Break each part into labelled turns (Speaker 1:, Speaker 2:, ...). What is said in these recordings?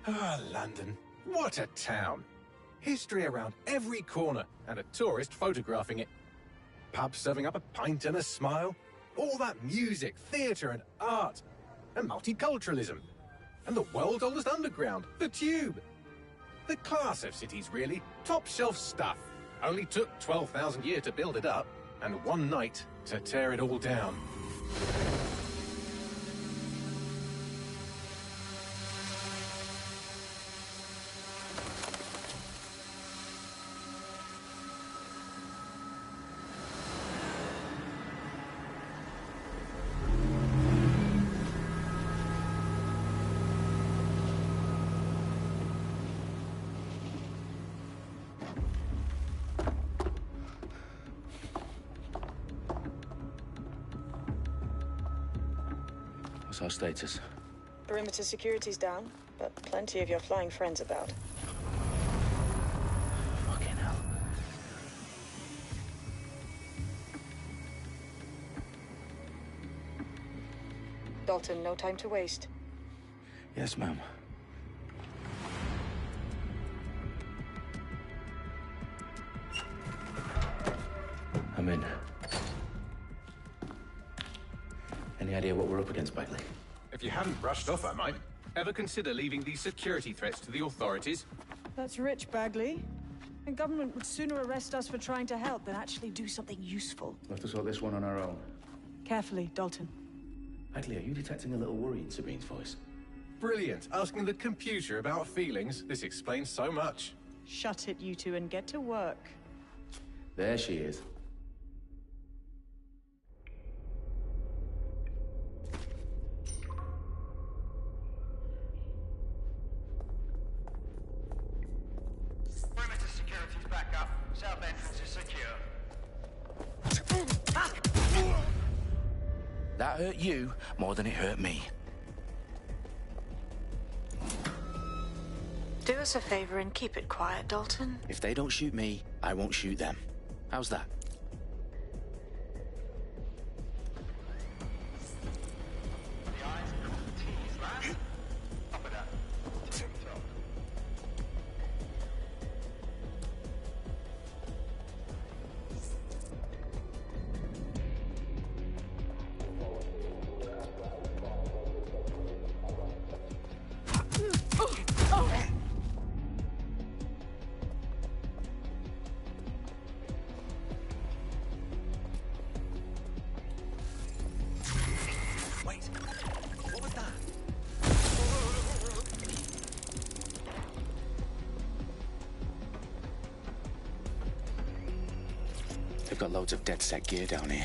Speaker 1: Ah, London. What a town. History around every corner, and a tourist photographing it. Pubs serving up a pint and a smile. All that music, theatre and art. And multiculturalism. And the world's oldest underground, the Tube. The class of cities, really. Top shelf stuff. Only took 12,000 years to build it up, and one night to tear it all down.
Speaker 2: What's our status?
Speaker 3: Perimeter security's down, but plenty of your flying friends about.
Speaker 2: Fucking hell.
Speaker 3: Dalton, no time to waste.
Speaker 2: Yes, ma'am. I'm in. Any idea what we're up against, Bagley?
Speaker 1: If you hadn't brushed off, I might. Ever consider leaving these security threats to the authorities?
Speaker 3: That's rich, Bagley. The government would sooner arrest us for trying to help than actually do something useful.
Speaker 2: We'll have to sort this one on our own.
Speaker 3: Carefully, Dalton.
Speaker 2: Bagley, are you detecting a little worry in Sabine's voice?
Speaker 1: Brilliant. Asking the computer about feelings. This explains so much.
Speaker 3: Shut it, you two, and get to work.
Speaker 2: There she is.
Speaker 4: Perimeter security's back up. South entrance is secure.
Speaker 2: That hurt you more than it hurt me.
Speaker 3: Do us a favor and keep it quiet, Dalton.
Speaker 2: If they don't shoot me, I won't shoot them. How's that?
Speaker 4: The eyes cross the T's, lad. Top of that. Tick-tock.
Speaker 1: Wait, what was that?
Speaker 2: They've got loads of DedSec gear down here.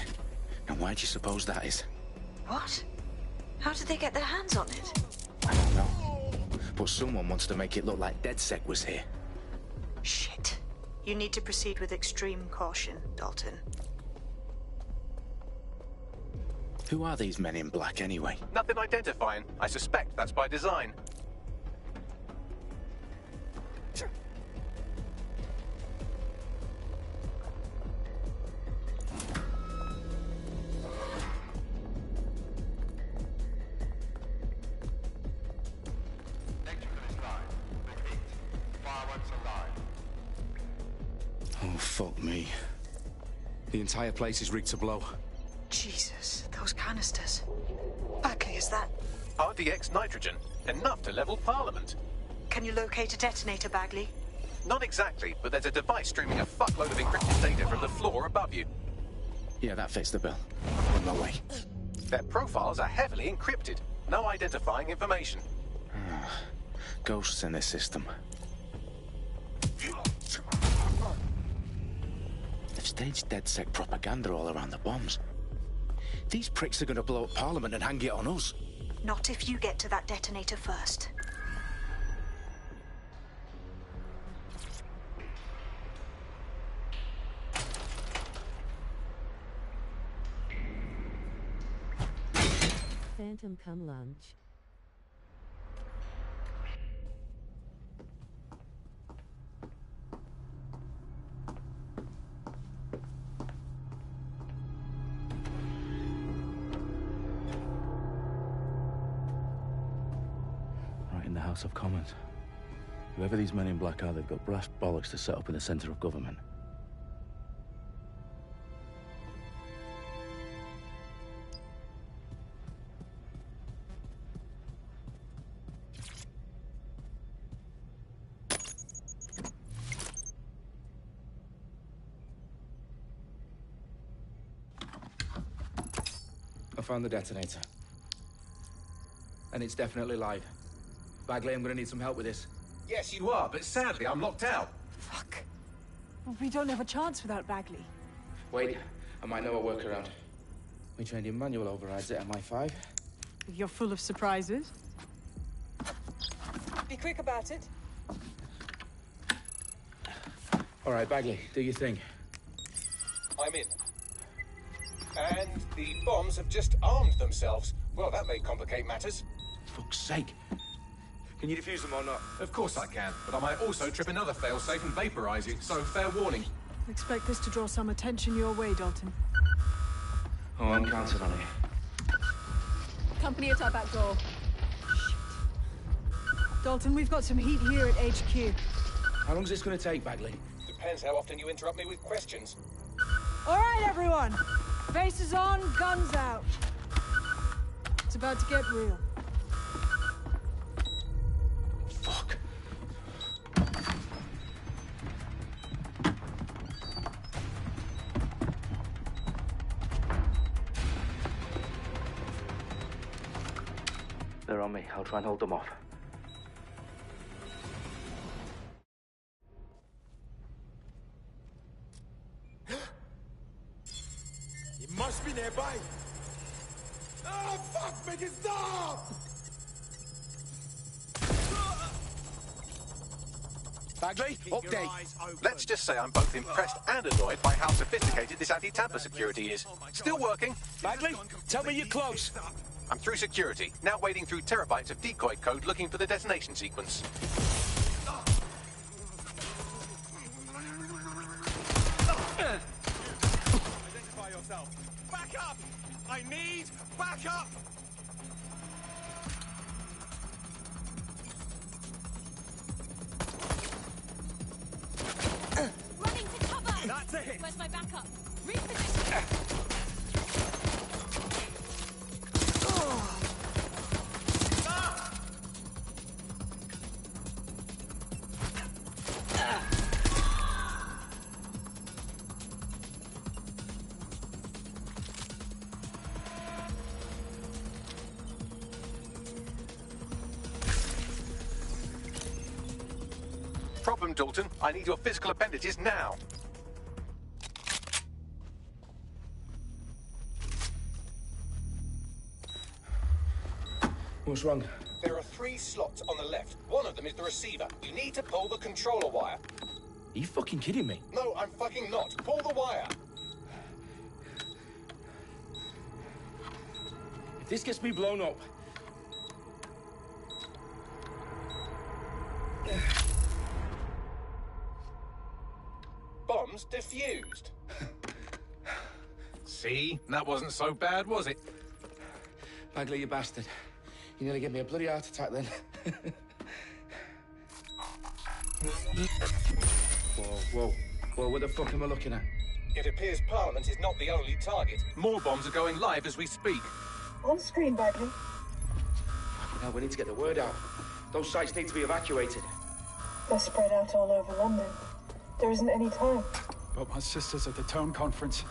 Speaker 2: And why do you suppose that is?
Speaker 3: What? How did they get their hands on it?
Speaker 2: I don't know. But someone wants to make it look like DedSec was here.
Speaker 3: Shit. You need to proceed with extreme caution, Dalton.
Speaker 2: Who are these men in black anyway?
Speaker 1: Nothing identifying. I suspect that's by design.
Speaker 4: Electrical is live. Repeat. Fireworks are live.
Speaker 2: Oh, fuck me. The entire place is rigged to blow.
Speaker 3: Jesus, those canisters. Bagley, is that...
Speaker 1: RDX nitrogen. Enough to level Parliament.
Speaker 3: Can you locate a detonator, Bagley?
Speaker 1: Not exactly, but there's a device streaming a fuckload of encrypted data from the floor above you.
Speaker 2: Yeah, that fits the bill. On my way.
Speaker 1: Their profiles are heavily encrypted. No identifying information.
Speaker 2: Ghosts in this system. They've staged DedSec propaganda all around the bombs. These pricks are going to blow up Parliament and hang it on us.
Speaker 3: Not if you get to that detonator first.
Speaker 5: Phantom come lunch.
Speaker 2: Right in the House of Commons. Whoever these men in black are, they've got brass bollocks to set up in the center of government.
Speaker 5: I found the detonator. And it's definitely live. Bagley, I'm gonna need some help with this.
Speaker 1: Yes, you are, but sadly, I'm locked out.
Speaker 3: Fuck. Well, we don't have a chance without Bagley.
Speaker 5: Wait, I might know a workaround. We trained in manual overrides at MI5.
Speaker 3: You're full of surprises. Be quick about it.
Speaker 5: All right, Bagley, do your thing.
Speaker 1: I'm in. And the bombs have just armed themselves. Well, that may complicate matters.
Speaker 2: Fuck's sake.
Speaker 5: Can you defuse them or not?
Speaker 1: Of course I can, but I might also trip another failsafe and vaporize you, so fair warning.
Speaker 3: Expect this to draw some attention your way, Dalton.
Speaker 5: Oh, I'm counting on it.
Speaker 3: Company at our back door. Shit. Dalton, we've got some heat here at HQ.
Speaker 5: How long is this gonna take, Bagley?
Speaker 1: Depends how often you interrupt me with questions.
Speaker 3: All right, everyone. Faces on, guns out. It's about to get real.
Speaker 2: Fuck.
Speaker 5: They're on me. I'll try and hold them off.
Speaker 6: It must be nearby. Oh, fuck! Make it stop!
Speaker 2: Bagley, update.
Speaker 1: Let's just say I'm both impressed and annoyed by how sophisticated this anti-tamper security is. Still working.
Speaker 2: Bagley, tell me you're close.
Speaker 1: I'm through security, now wading through terabytes of decoy code looking for the detonation sequence.
Speaker 6: Identify yourself. Back up! I need backup!
Speaker 7: Running to cover!
Speaker 6: That's a hit!
Speaker 7: Where's my backup? Reposition!
Speaker 1: Problem, Dalton. I need your physical appendages now.
Speaker 5: What's wrong?
Speaker 1: There are 3 slots on the left. One of them is the receiver. You need to pull the controller wire.
Speaker 5: Are you fucking kidding me?
Speaker 1: No, I'm fucking not. Pull the wire.
Speaker 5: If this gets me blown up...
Speaker 1: Bombs defused. See? That wasn't so bad, was it?
Speaker 5: Bagley, you bastard. You nearly gave me a bloody heart attack then. Whoa. What the fuck am I looking at?
Speaker 1: It appears Parliament is not the only target. More bombs are going live as we speak.
Speaker 3: On screen, Bagley.
Speaker 5: Now we need to get the word out. Those sites need to be evacuated.
Speaker 8: They're spread out all over London. There isn't any time.
Speaker 9: But my sister's at the town conference.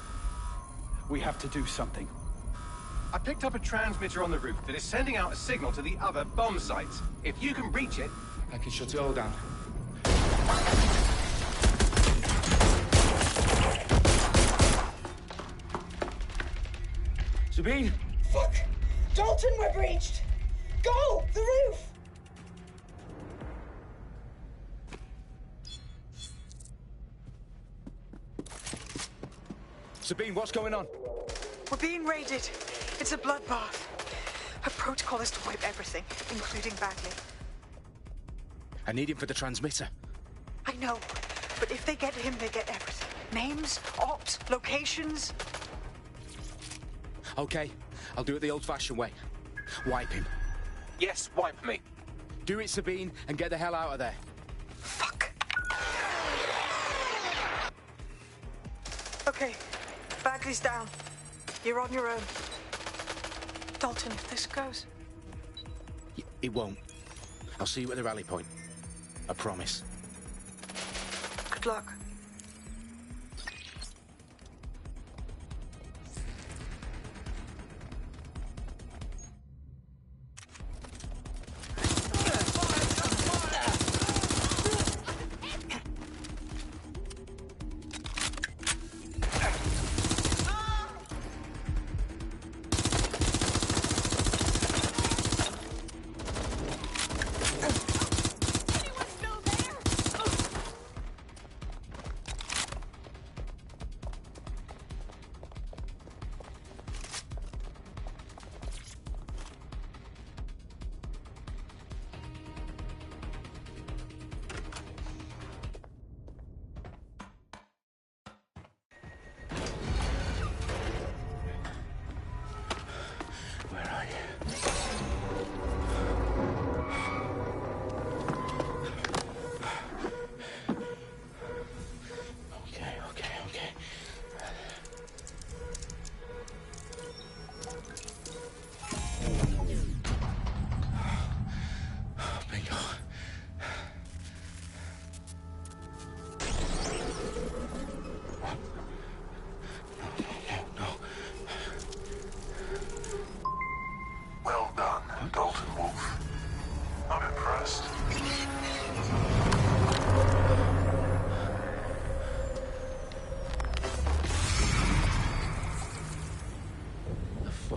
Speaker 9: We have to do something.
Speaker 1: I picked up a transmitter on the roof that is sending out a signal to the other bomb sites. If you can reach it...
Speaker 5: I can shut it all down. Sabine!
Speaker 8: Fuck! Dalton, we're breached! Go! The roof!
Speaker 2: Sabine, what's going on?
Speaker 10: We're being raided. It's a bloodbath. Her protocol is to wipe everything, including Bagley.
Speaker 2: I need him for the transmitter.
Speaker 10: I know, but if they get him, they get everything. Names, ops, locations.
Speaker 2: Okay, I'll do it the old-fashioned way. Wipe him.
Speaker 1: Yes, wipe me.
Speaker 2: Do it, Sabine, and get the hell out of there.
Speaker 10: Okay, Bagley's down. You're on your own. Dalton, if this goes...
Speaker 2: It won't. I'll see you at the rally point. I promise.
Speaker 10: Good luck.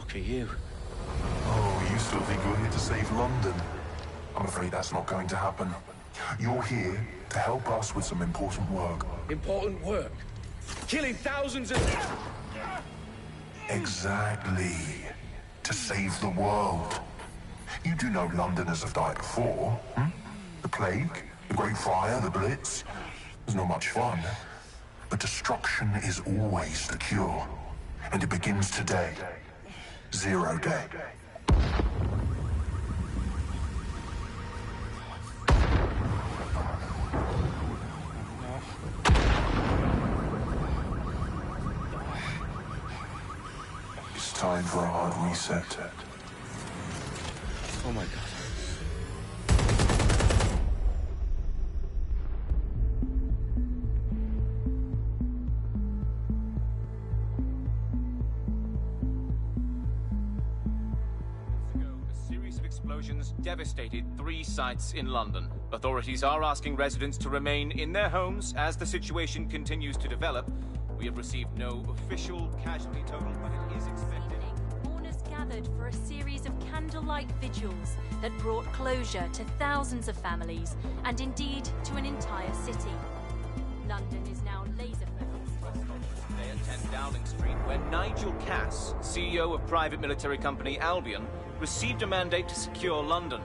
Speaker 2: For you.
Speaker 11: Oh, you still think you're here to save London? I'm afraid that's not going to happen. You're here to help us with some important work.
Speaker 5: Important work? Killing thousands of...
Speaker 11: Exactly. To save the world. You do know Londoners have died before, hmm? The plague, the Great Fire, the Blitz. It's not much fun. But destruction is always the cure. And it begins today. 0 day. It's time for a hard reset.
Speaker 2: Oh my God.
Speaker 12: Explosions devastated 3 sites in London. Authorities are asking residents to remain in their homes as the situation continues to develop. We have received no official casualty total, but it is expected.
Speaker 7: Mourners gathered for a series of candlelight vigils that brought closure to thousands of families and indeed to an entire city. London is now laser-focused.
Speaker 12: Today at 10 Downing Street, where Nigel Cass, CEO of private military company Albion, received a mandate to secure London.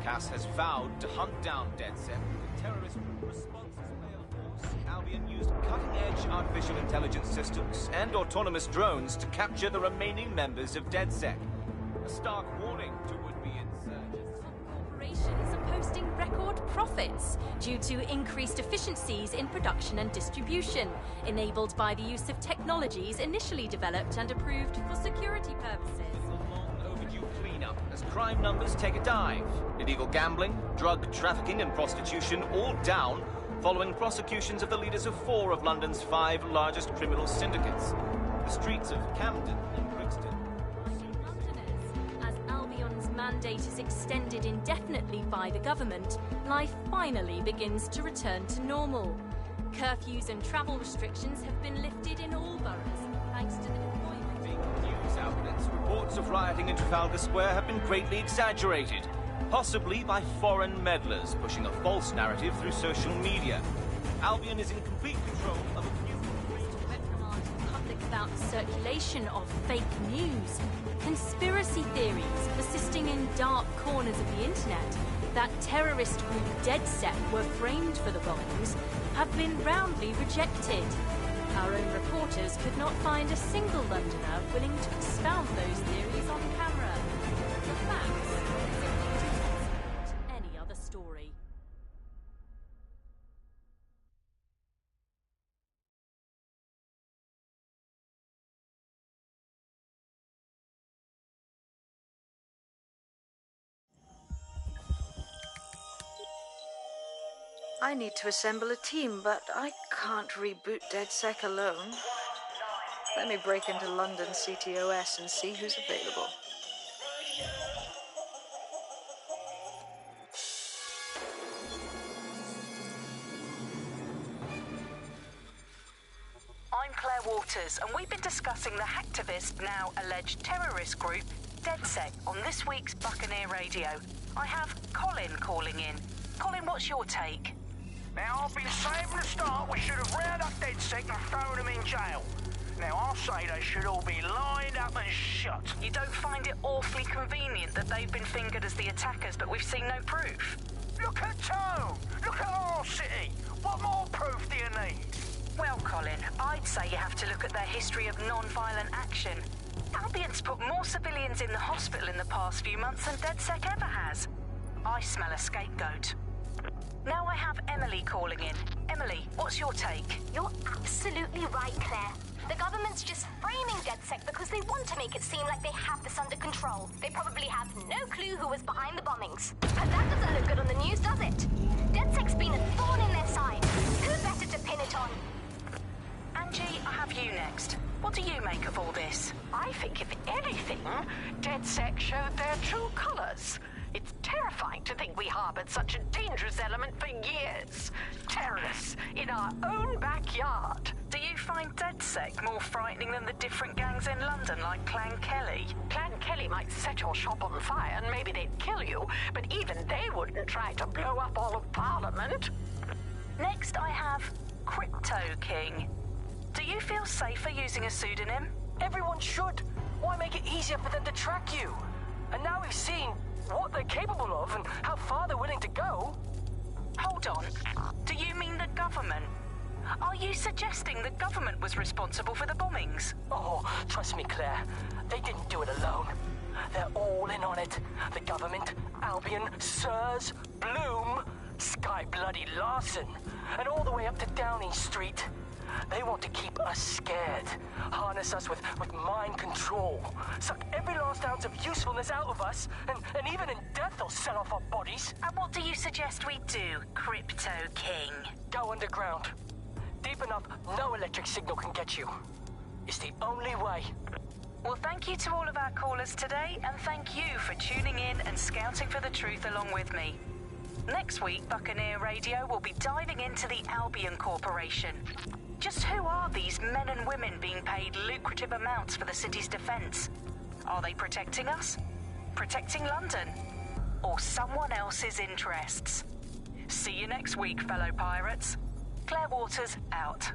Speaker 12: Cass has vowed to hunt down DedSec with terrorist responses force. Albion used cutting-edge artificial intelligence systems and autonomous drones to capture the remaining members of DedSec. A stark warning to would-be insurgents.
Speaker 7: Corporations are posting record profits due to increased efficiencies in production and distribution, enabled by the use of technologies initially developed and approved for security purposes.
Speaker 12: Cleanup as crime numbers take a dive. Illegal gambling, drug trafficking and prostitution all down following prosecutions of the leaders of 4 of London's 5 largest criminal syndicates. The streets of Camden and Brixton.
Speaker 7: Londoners, as Albion's mandate is extended indefinitely by the government, life finally begins to return to normal. Curfews and travel restrictions have been lifted in all boroughs, thanks to the deployment.
Speaker 12: News outlets, reports of rioting in Trafalgar Square have been greatly exaggerated, possibly by foreign meddlers pushing a false narrative through social media. Albion is in complete control of a few
Speaker 7: reprimand the public about the circulation of fake news, conspiracy theories persisting in dark corners of the internet that terrorist group DedSec were framed for the bombings have been roundly rejected. Our own reporters could not find a single Londoner willing to expound those theories on camera. The facts
Speaker 10: I need to assemble a team, but I can't reboot DedSec alone. Let me break into London CTOS and see who's available.
Speaker 13: I'm Claire Waters, and we've been discussing the hacktivist, now alleged terrorist group, DedSec, on this week's Buccaneer Radio. I have Colin calling in. Colin, what's your take?
Speaker 14: Now, I've been saying from the start we should have rounded up DedSec and thrown them in jail. Now, I'll say they should all be lined up and shot.
Speaker 13: You don't find it awfully convenient that they've been fingered as the attackers, but we've seen no proof?
Speaker 14: Look at Tone! Look at our city! What more proof do you need?
Speaker 13: Well, Colin, I'd say you have to look at their history of non-violent action. Albion's put more civilians in the hospital in the past few months than DedSec ever has. I smell a scapegoat. Now I have Emily calling in. Emily, what's your take?
Speaker 15: You're absolutely right, Claire. The government's just framing DedSec because they want to make it seem like they have this under control. They probably have no clue who was behind the bombings. But that doesn't look good on the news, does it? DedSec's been a thorn in their side. Who better to pin it on?
Speaker 13: Angie, I have you next. What do you make of all this?
Speaker 16: I think, if anything, DedSec showed their true colors. It's terrifying to think we harbored such a dangerous element for years. Terrorists in our own backyard.
Speaker 13: Do you find DedSec more frightening than the different gangs in London, like Clan Kelly?
Speaker 16: Clan Kelly might set your shop on fire and maybe they'd kill you, but even they wouldn't try to blow up all of Parliament.
Speaker 13: Next, I have Crypto King. Do you feel safer using a pseudonym?
Speaker 17: Everyone should. Why make it easier for them to track you? And now we've seen what they're capable of and how far they're willing to go.
Speaker 13: Hold on. Do you mean the government? Are you suggesting the government was responsible for the bombings?
Speaker 17: Oh, trust me, Claire. They didn't do it alone. They're all in on it. The government, Albion, Sirs, Bloom, Sky Bloody Larson, and all the way up to Downing Street. They want to keep us scared, harness us with mind control, suck every last ounce of usefulness out of us, and even in death they'll sell off our bodies.
Speaker 13: And what do you suggest we do, Crypto King?
Speaker 17: Go underground. Deep enough, no electric signal can get you. It's the only way.
Speaker 13: Well, thank you to all of our callers today, and thank you for tuning in and scouting for the truth along with me. Next week, Buccaneer Radio will be diving into the Albion Corporation. Just who are these men and women being paid lucrative amounts for the city's defense? Are they protecting us? Protecting London? Or someone else's interests? See you next week, fellow pirates. Claire Waters, out.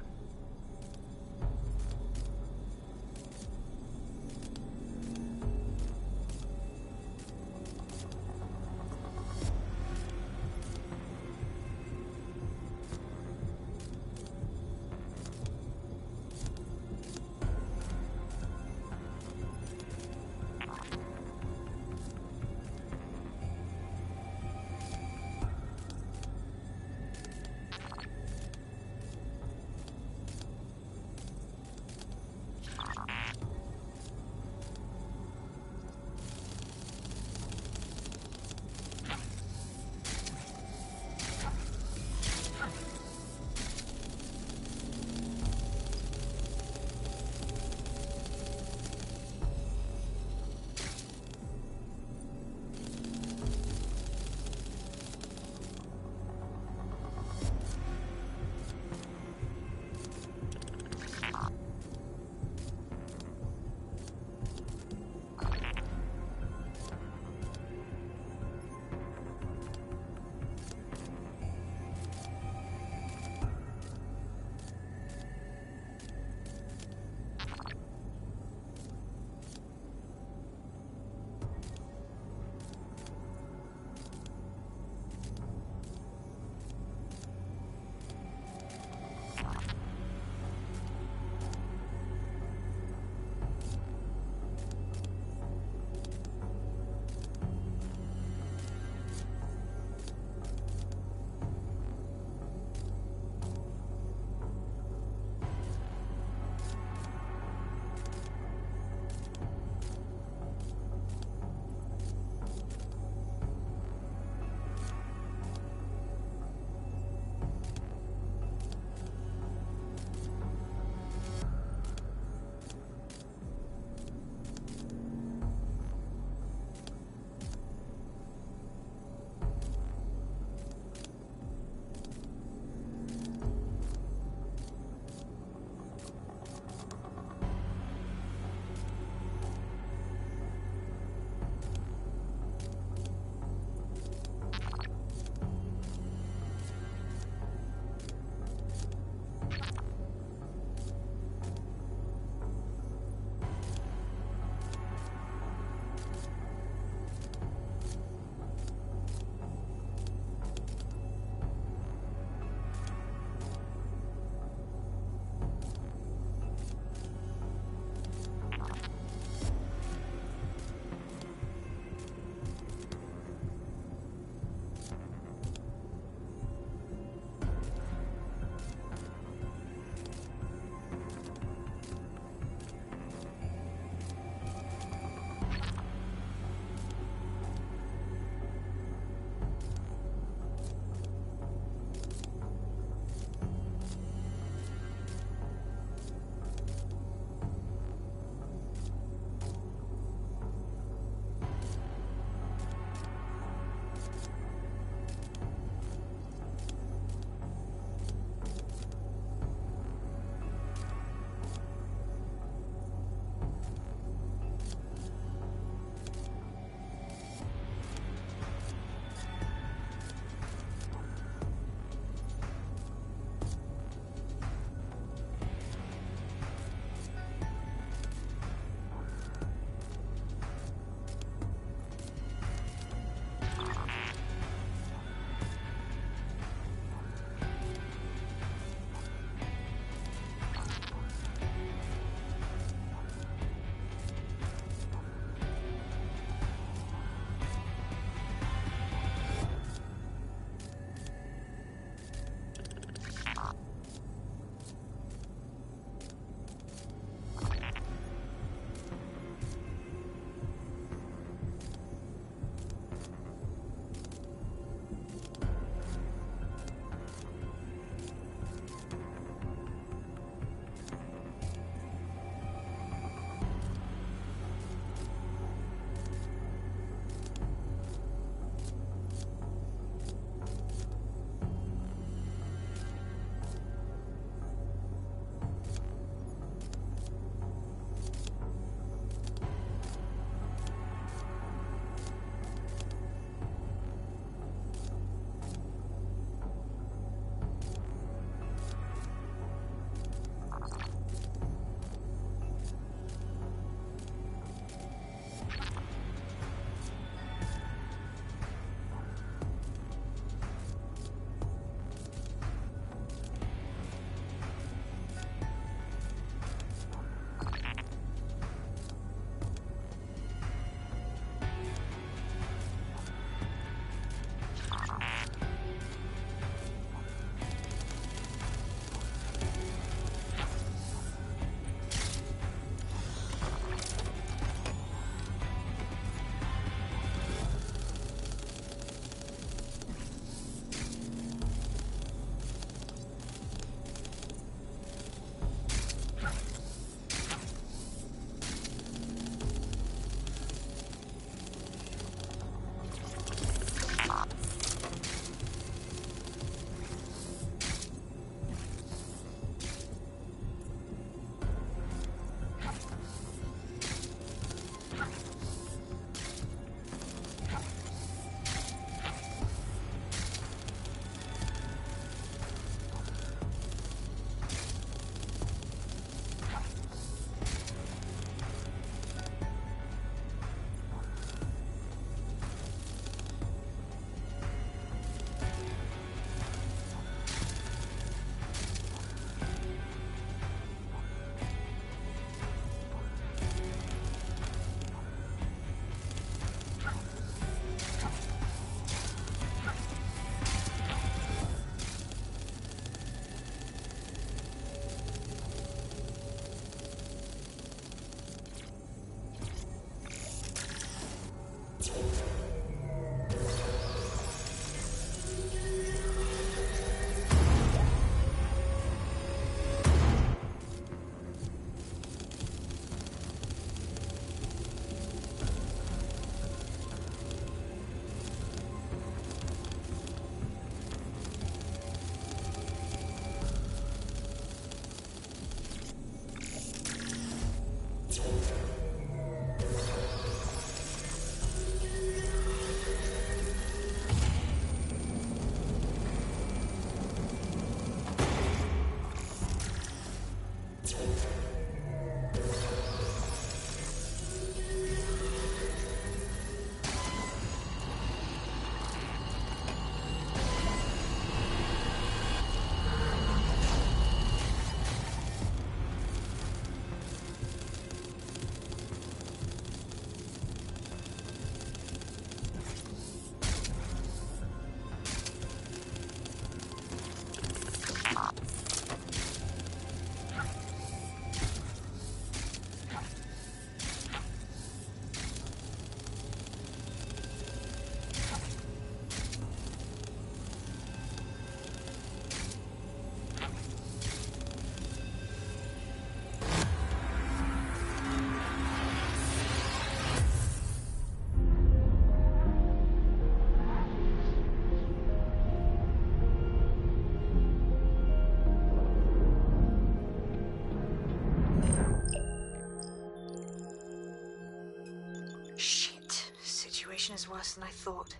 Speaker 10: situation is worse than I thought.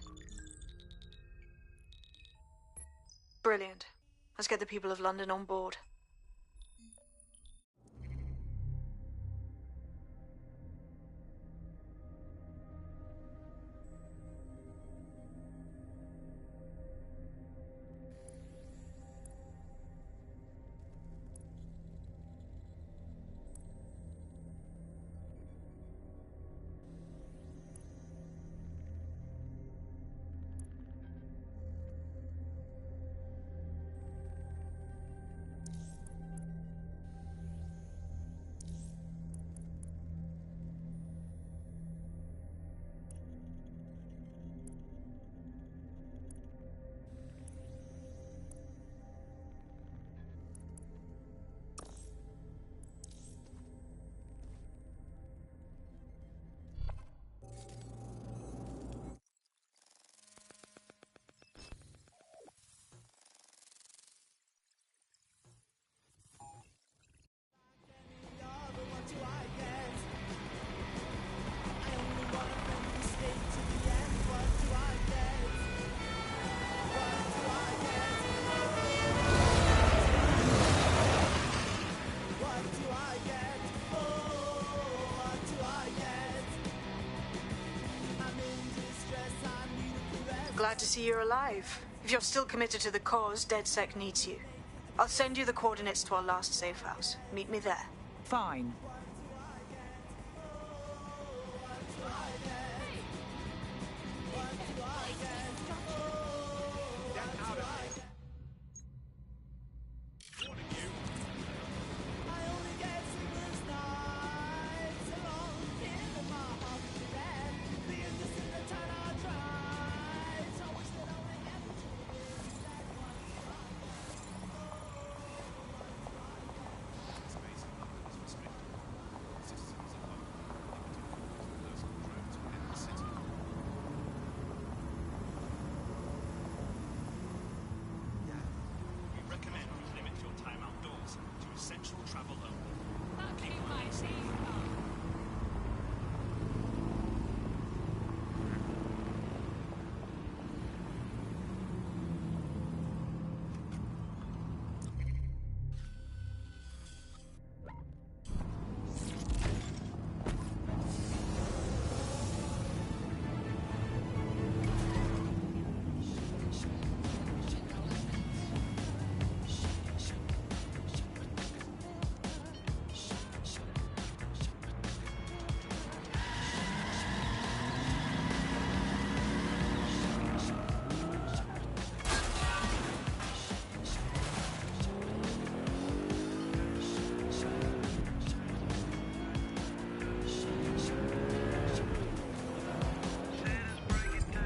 Speaker 10: Brilliant. Let's get the people of London on board. Glad to see you're alive. If you're still committed to the cause, DedSec needs you. I'll send you the coordinates to our last safe house. Meet me there.
Speaker 18: Fine.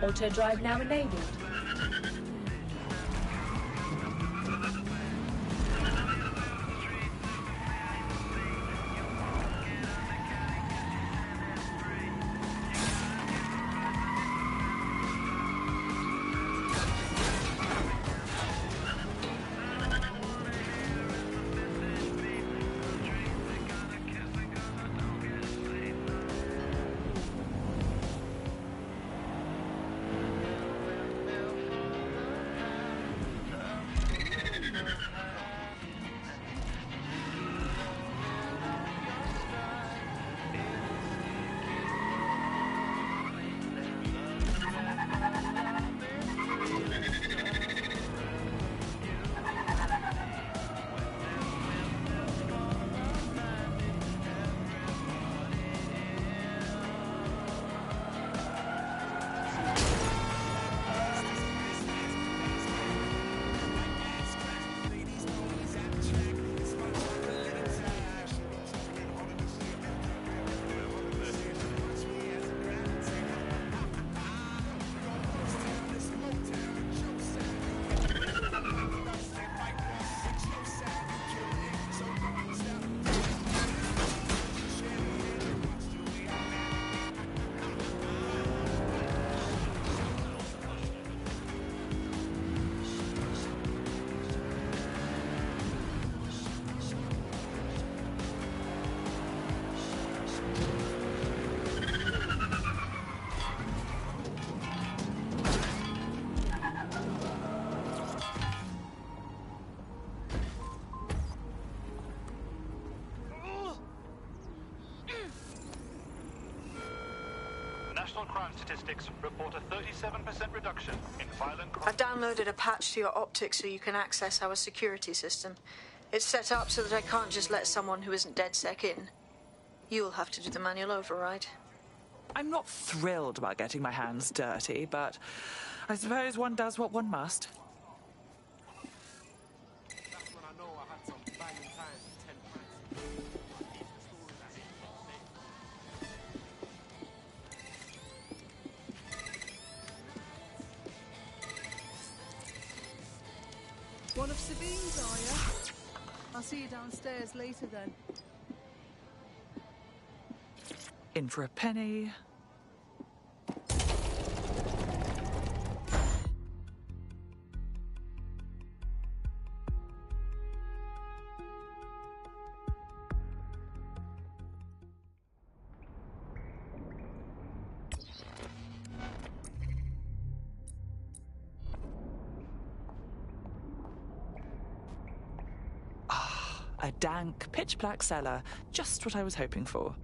Speaker 19: Auto drive now enabled.
Speaker 4: national crime statistics report a 37% reduction in violent crime.
Speaker 10: I've downloaded a patch to your optics so you can access our security system. It's set up so that I can't just let someone who isn't DedSec in. You'll have to do the manual override.
Speaker 18: I'm not thrilled about getting my hands dirty, but I suppose one does what one must.
Speaker 3: One of Sabine's, are you? I'll see you downstairs later then.
Speaker 18: In for a penny. A dank, pitch-black cellar. Just what I was hoping for.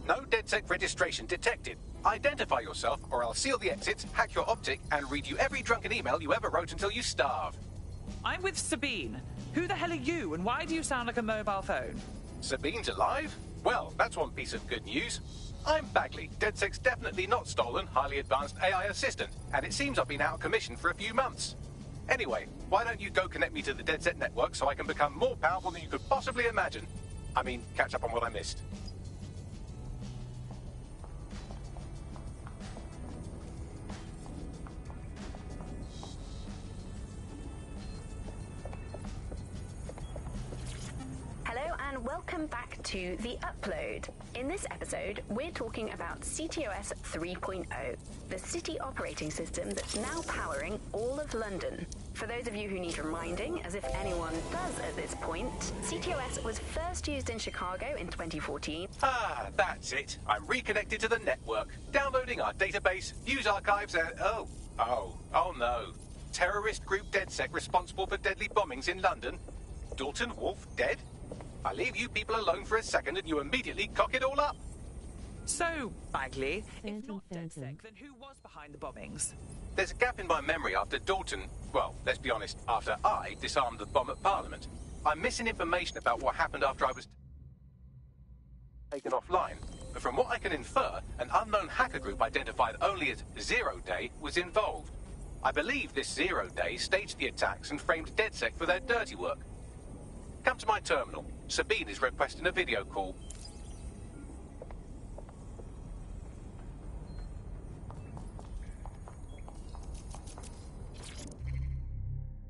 Speaker 1: No DedSec registration detected. Identify yourself, or I'll seal the exits, hack your optic, and read you every drunken email you ever wrote until you starve.
Speaker 18: I'm with Sabine. Who the hell are you, and why do you sound like a mobile phone?
Speaker 1: Sabine's alive? Well, that's one piece of good news. I'm Bagley, DedSec's definitely not stolen, highly advanced AI assistant, and it seems I've been out of commission for a few months. Anyway, why don't you go connect me to the DedSec network so I can become more powerful than you could possibly imagine? I mean, catch up on what I missed.
Speaker 20: Hello and welcome back to The Upload. In this episode, we're talking about CTOS 3.0, the city operating system that's now powering all of London. For those of you who need reminding, as if anyone does at this point, CTOS was first used in Chicago in 2014.
Speaker 1: Ah, that's it. I'm reconnected to the network, downloading our database, news archives, and oh no. Terrorist group DedSec responsible for deadly bombings in London. Dalton Wolf dead? I leave you people alone for a second and you immediately cock it all up.
Speaker 18: So, Bagley, if not DedSec, then who was behind the bombings?
Speaker 1: There's a gap in my memory after Dalton, well, let's be honest, after I disarmed the bomb at Parliament. I'm missing information about what happened after I was taken offline. But from what I can infer, an unknown hacker group identified only as Zero Day was involved. I believe this Zero Day staged the attacks and framed DedSec for their dirty work. Come to my terminal. Sabine is requesting a video call.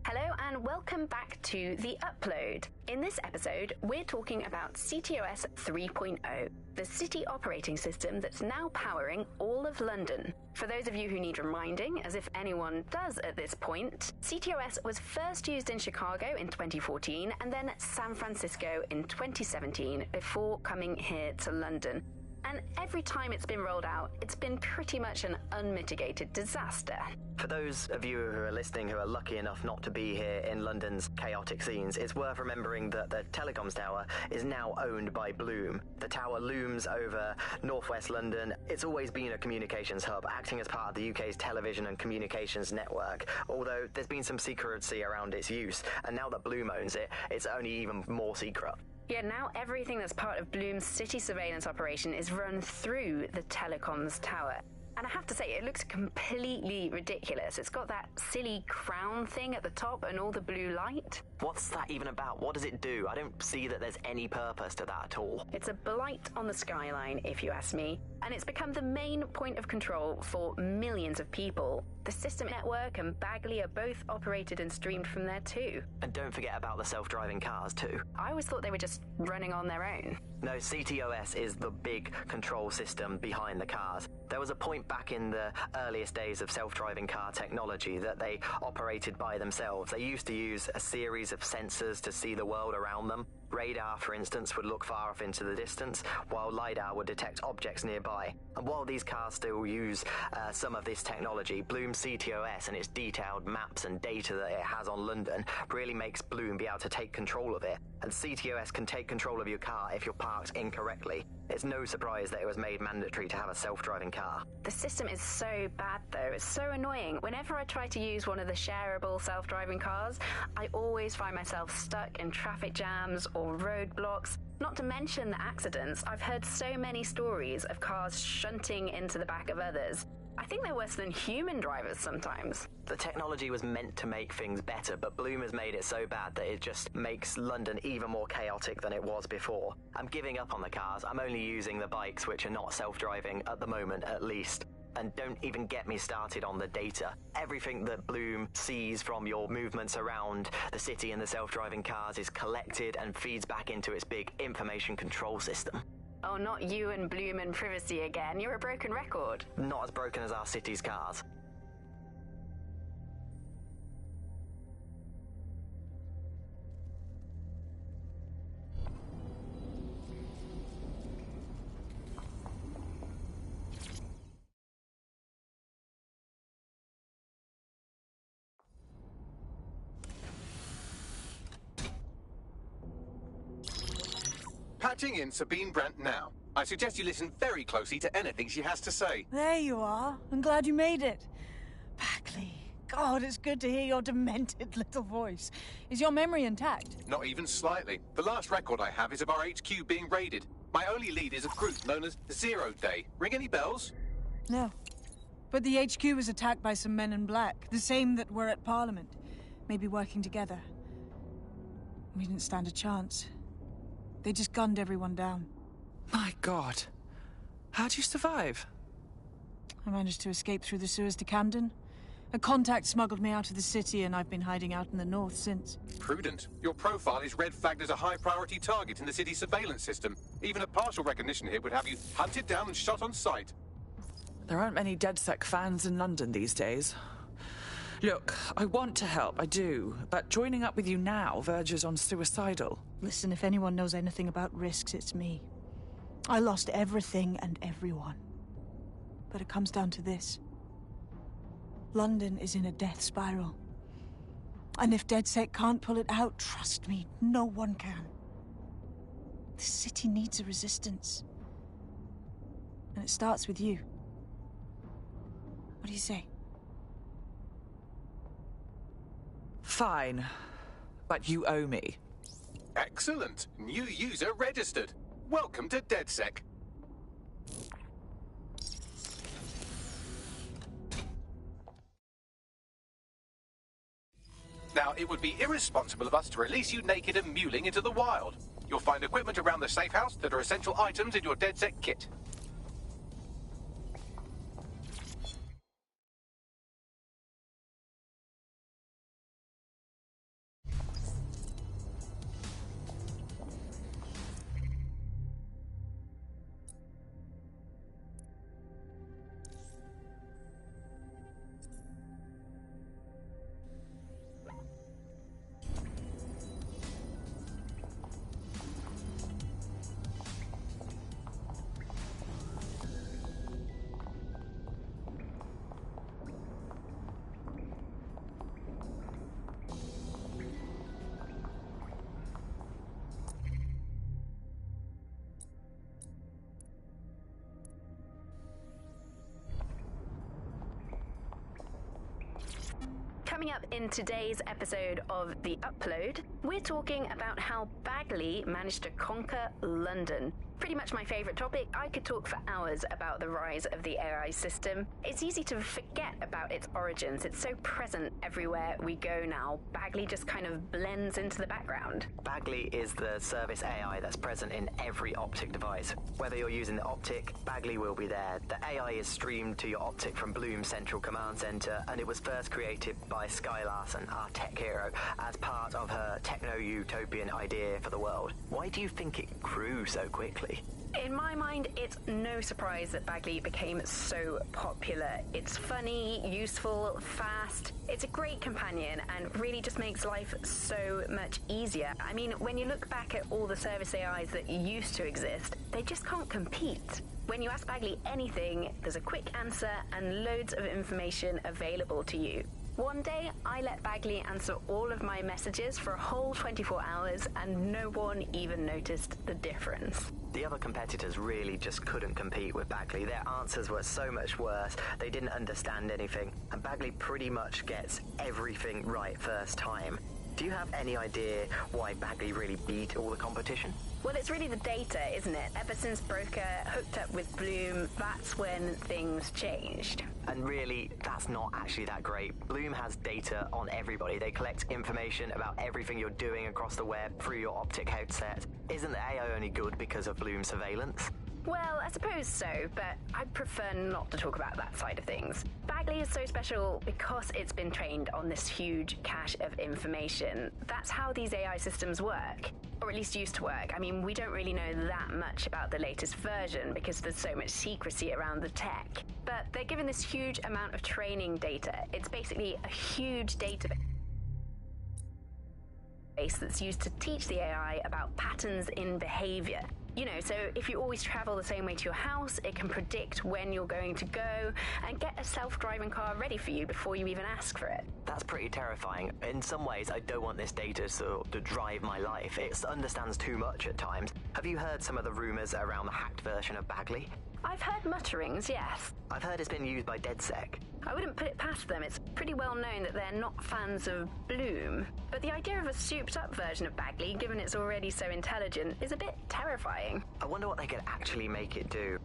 Speaker 20: Hello and welcome back to The Upload. In this episode, we're talking about CTOS 3.0, the city operating system that's now powering all of London. For those of you who need reminding, as if anyone does at this point, CTOS was first used in Chicago in 2014 and then San Francisco in 2017 before coming here to London. And every time it's been rolled out, it's been pretty much an unmitigated disaster.
Speaker 21: For those of you who are listening who are lucky enough not to be here in London's chaotic scenes, it's worth remembering that the telecoms tower is now owned by Bloom. The tower looms over northwest London. It's always been a communications hub, acting as part of the UK's television and communications network, although there's been some secrecy around its use, and now that Bloom owns it, it's only even more secret.
Speaker 20: Yeah, now everything that's part of Bloom's city surveillance operation is run through the telecoms tower. And I have to say, it looks completely ridiculous. It's got that silly crown thing at the top and all the blue light.
Speaker 21: What's that even about? What does it do? I don't see that there's any purpose to that at all.
Speaker 20: It's a blight on the skyline, if you ask me. And it's become the main point of control for millions of people. The system network and Bagley are both operated and streamed from there too.
Speaker 21: And don't forget about the self-driving cars too.
Speaker 20: I always thought they were just running on their own.
Speaker 21: No, CTOS is the big control system behind the cars. There was a point think back in the earliest days of self-driving car technology that they operated by themselves. They used to use a series of sensors to see the world around them. Radar, for instance, would look far off into the distance, while LiDAR would detect objects nearby. And while these cars still use some of this technology, Bloom's CTOS and its detailed maps and data that it has on London really makes Bloom be able to take control of it. And CTOS can take control of your car if you're parked incorrectly. It's no surprise that it was made mandatory to have a self-driving car.
Speaker 20: The system is so bad, though. It's so annoying. Whenever I try to use one of the shareable self-driving cars, I always find myself stuck in traffic jams or roadblocks. Not to mention the accidents. I've heard so many stories of cars shunting into the back of others. I think they're worse than human drivers sometimes.
Speaker 21: The technology was meant to make things better, but Bloom has made it so bad that it just makes London even more chaotic than it was before. I'm giving up on the cars. I'm only using the bikes, which are not self-driving at the moment, at least. And don't even get me started on the data. Everything that Bloom sees from your movements around the city and the self-driving cars is collected and feeds back into its big information control system.
Speaker 20: Oh, not you and Bloom and privacy again. You're a broken record.
Speaker 21: Not as broken as our city's cars.
Speaker 1: Patching in Sabine Brandt now. I suggest you listen very closely to anything she has to say.
Speaker 3: There you are. I'm glad you made it. Bagley. God, it's good to hear your demented little voice. Is your memory intact?
Speaker 1: Not even slightly. The last record I have is of our HQ being raided. My only lead is a group known as Zero Day. Ring any bells?
Speaker 3: No. But the HQ was attacked by some men in black, the same that were at Parliament. Maybe working together. We didn't stand a chance. They just gunned everyone down.
Speaker 18: My God. How'd you survive?
Speaker 3: I managed to escape through the sewers to Camden. A contact smuggled me out of the city, and I've been hiding out in the north since.
Speaker 1: Prudent. Your profile is red flagged as a high-priority target in the city's surveillance system. Even a partial recognition hit would have you hunted down and shot on sight.
Speaker 18: There aren't many DedSec fans in London these days. Look, I want to help, I do, but joining up with you now verges on suicidal.
Speaker 3: Listen, if anyone knows anything about risks, it's me. I lost everything and everyone. But it comes down to this. London is in a death spiral. And if DedSec can't pull it out, trust me, no one can. This city needs a resistance. And it starts with you. What do you say?
Speaker 18: Fine, but you owe me.
Speaker 1: Excellent. New user registered. Welcome to DedSec. Now, it would be irresponsible of us to release you naked and mewling into the wild. You'll find equipment around the safe house that are essential items in your DedSec kit.
Speaker 20: Coming up in today's episode of The Upload, we're talking about how Bagley managed to conquer London. Pretty much my favourite topic. I could talk for hours about the rise of the AI system. It's easy to forget about its origins. It's so present everywhere we go now. Bagley just kind of blends into the background.
Speaker 21: Bagley is the service AI that's present in every Optic device. Whether you're using the Optic, Bagley will be there. The AI is streamed to your Optic from Bloom's central command center, and it was first created by Sky Larson, our tech hero, as part of her techno-utopian idea for the world. Why do you think it grew so quickly? Bagley?
Speaker 20: In my mind, it's no surprise that Bagley became so popular. It's funny, useful, fast. It's a great companion and really just makes life so much easier. I mean, when you look back at all the service AIs that used to exist, they just can't compete. When you ask Bagley anything, there's a quick answer and loads of information available to you. One day, I let Bagley answer all of my messages for a whole 24 hours, and no one even noticed the difference.
Speaker 21: The other competitors really just couldn't compete with Bagley. Their answers were so much worse, they didn't understand anything, and Bagley pretty much gets everything right first time. Do you have any idea why Bagley really beat all the competition?
Speaker 20: Well, it's really the data, isn't it? Ever since Broker hooked up with Bloom, that's when things changed.
Speaker 21: And really, that's not actually that great. Bloom has data on everybody. They collect information about everything you're doing across the web through your optic headset. Isn't the AI only good because of Bloom's surveillance?
Speaker 20: Well, I suppose so, but I prefer not to talk about that side of things. Bagley is so special because it's been trained on this huge cache of information. That's how these AI systems work, or at least used to work. I mean, we don't really know that much about the latest version because there's so much secrecy around the tech. But they're given this huge amount of training data. It's basically a huge database that's used to teach the AI about patterns in behavior. You know, so if you always travel the same way to your house, it can predict when you're going to go and get a self-driving car ready for you before you even ask for it.
Speaker 21: That's pretty terrifying. In some ways, I don't want this data to drive my life. It understands too much at times. Have you heard some of the rumors around the hacked version of Bagley?
Speaker 20: I've heard mutterings, yes.
Speaker 21: I've heard it's been used by DedSec.
Speaker 20: I wouldn't put it past them. It's pretty well known that they're not fans of Bloom. But the idea of a souped-up version of Bagley, given it's already so intelligent, is a bit terrifying.
Speaker 21: I wonder what they could actually make it do.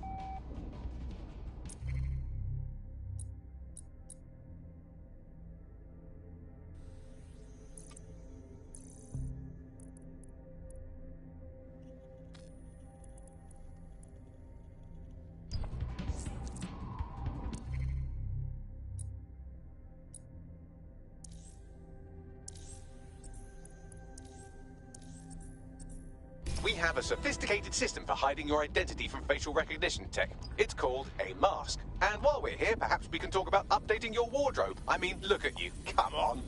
Speaker 6: We have a sophisticated system for hiding your identity from facial recognition tech. It's called a mask. And while we're here, perhaps we can talk about updating your wardrobe. I mean, look at you. Come on.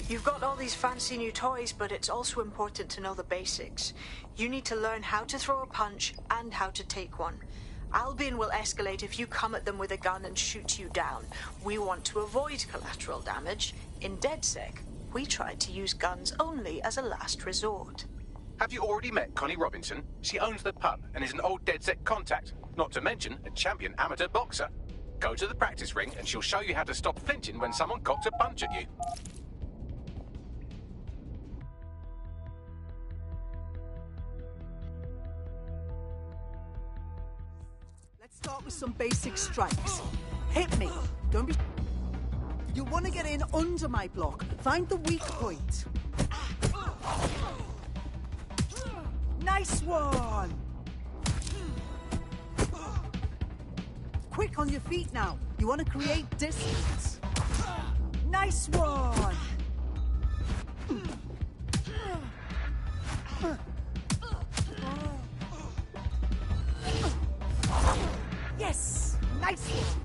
Speaker 10: You've got all these fancy new toys, but it's also important to know the basics. You need to learn how to throw a punch and how to take one. Albion will escalate if you come at them with a gun and shoot you down. We want to avoid collateral damage. In DedSec, we tried to use guns only as a last resort.
Speaker 6: Have you already met Connie Robinson? She owns the pub and is an old DedSec contact, not to mention a champion amateur boxer. Go to the practice ring and she'll show you how to stop flinching when someone cocks a punch at you.
Speaker 9: Let's start with some basic strikes. Hit me. Don't be... You want to get in under my block. Find the weak point. Nice one! Quick on your feet now. You want to create distance. Nice one! Yes! Nice one!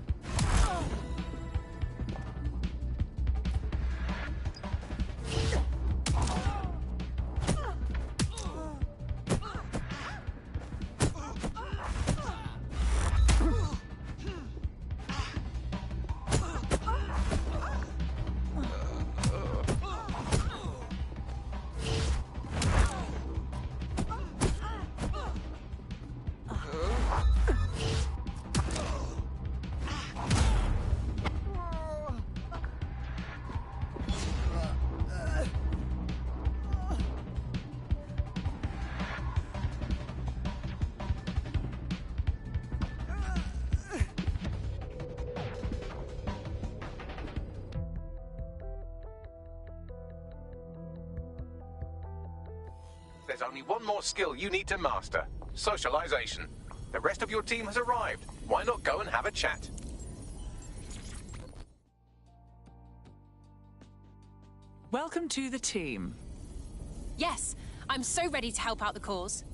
Speaker 6: There's only one more skill you need to master: socialization. The rest of your team has arrived. Why not go and have a chat?
Speaker 18: Welcome to the team.
Speaker 22: Yes, I'm so ready to help out the cause.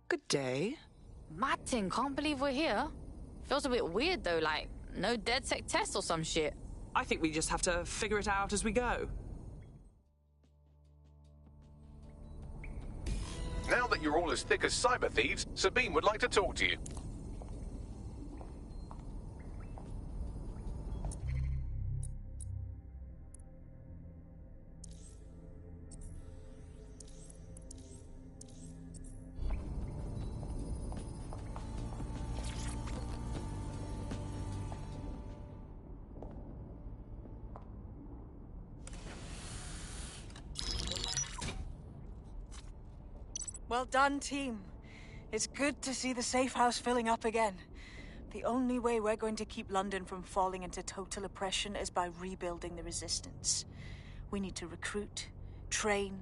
Speaker 18: Good day.
Speaker 23: Martin, can't believe we're here. Feels a bit weird though, like no DedSec test or some shit.
Speaker 18: I think we just have to figure it out as we go.
Speaker 6: Now that you're all as thick as cyber thieves, Sabine would like to talk to you.
Speaker 3: Well done, team. It's good to see the safe house filling up again. The only way we're going to keep London from falling into total oppression is by rebuilding the resistance. We need to recruit, train,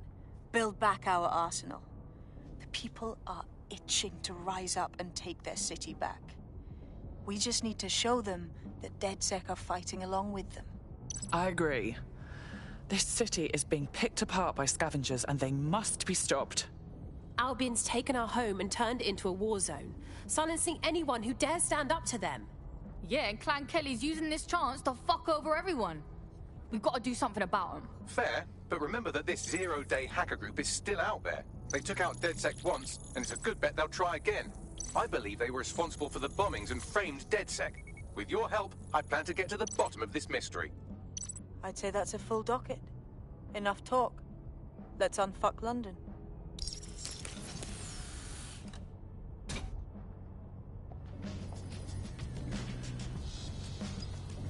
Speaker 3: build back our arsenal. The people are itching to rise up and take their city back. We just need to show them that DedSec are fighting along with them.
Speaker 18: I agree. This city is being picked apart by scavengers and they must be stopped.
Speaker 22: Albion's taken our home and turned it into a war zone, silencing anyone who dares stand up to them.
Speaker 24: Yeah, and Clan Kelly's using this chance to fuck over everyone. We've got to do something about them.
Speaker 6: Fair, but remember that this zero-day hacker group is still out there. They took out DedSec once, and it's a good bet they'll try again. I believe they were responsible for the bombings and framed DedSec. With your help, I plan to get to the bottom of this mystery.
Speaker 3: I'd say that's a full docket. Enough talk. Let's unfuck London.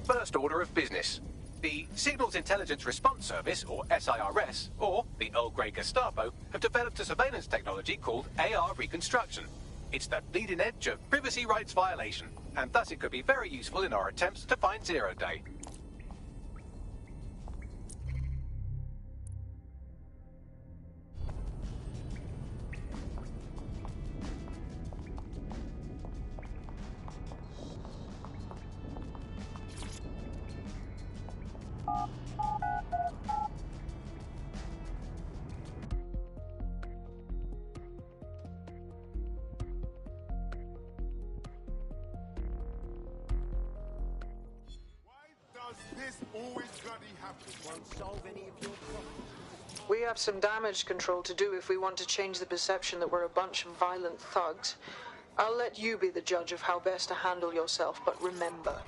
Speaker 6: First order of business. The Signals Intelligence Response Service, or SIRS, or the Earl Grey Gestapo, have developed a surveillance technology called AR Reconstruction. It's the bleeding edge of privacy rights violation, and thus it could be very useful in our attempts to find Zero Day.
Speaker 2: This always bloody happens. Won't solve any of your problems.
Speaker 10: We have some damage control to do if we want to change the perception that we're a bunch of violent thugs. I'll let you be the judge of how best to handle yourself, but remember,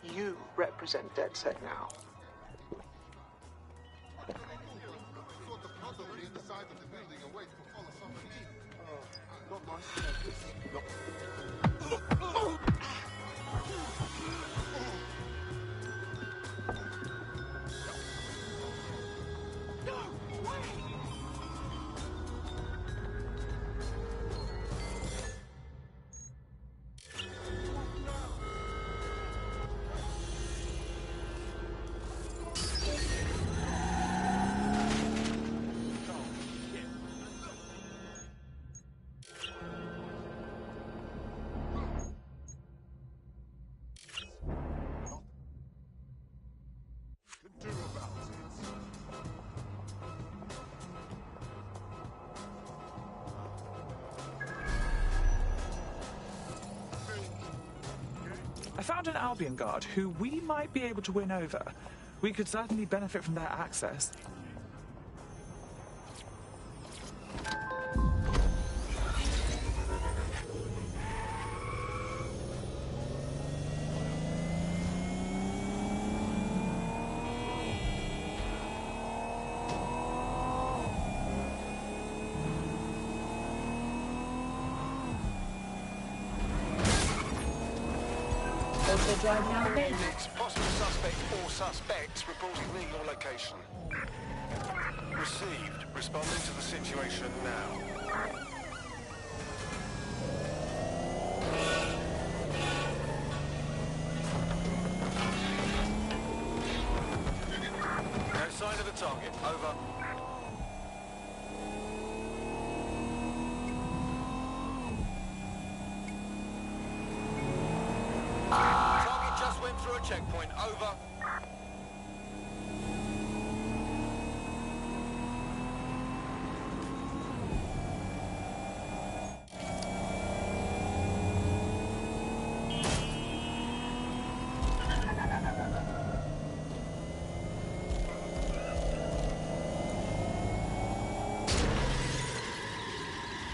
Speaker 10: you represent DedSec now.
Speaker 18: I found an Albion guard who we might be able to win over. We could certainly benefit from their access.
Speaker 19: Drive now,
Speaker 2: All units, possible suspect or suspects reporting near your location. Received. Responding to the situation now. No sign of the target. Over. Went through a checkpoint. Over.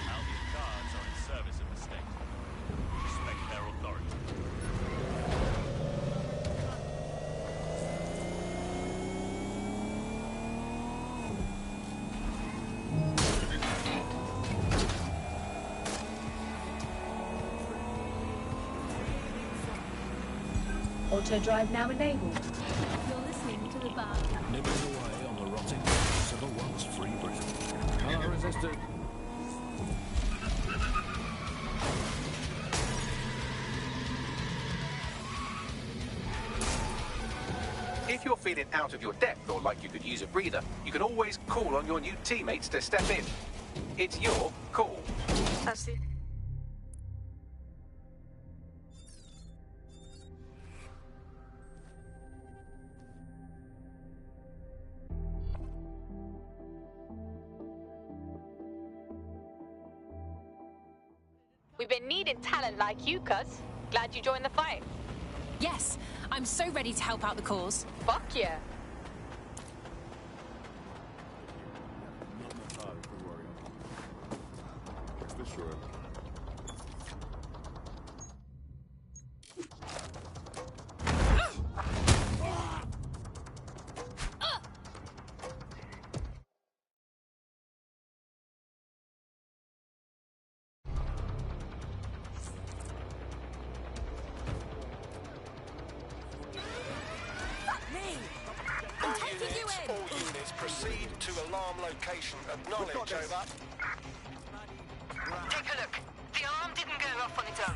Speaker 5: Albion guards are in service of the state. Respect their authority.
Speaker 19: Auto drive now enabled.
Speaker 22: You're listening to the bar.
Speaker 5: Nibbling away on the rotting corpse of a once free Britain. Power resisted.
Speaker 6: If you're feeling out of your depth or like you could use a breather, you can always call on your new teammates to step in. It's your call.
Speaker 10: That's the...
Speaker 23: We've been needing talent like you, cuz. Glad you joined the fight.
Speaker 22: Yes, I'm so ready to help out the cause.
Speaker 23: Fuck yeah.
Speaker 2: All units, proceed to alarm location. Acknowledge, over.
Speaker 16: Take a look. The alarm didn't go off on its own.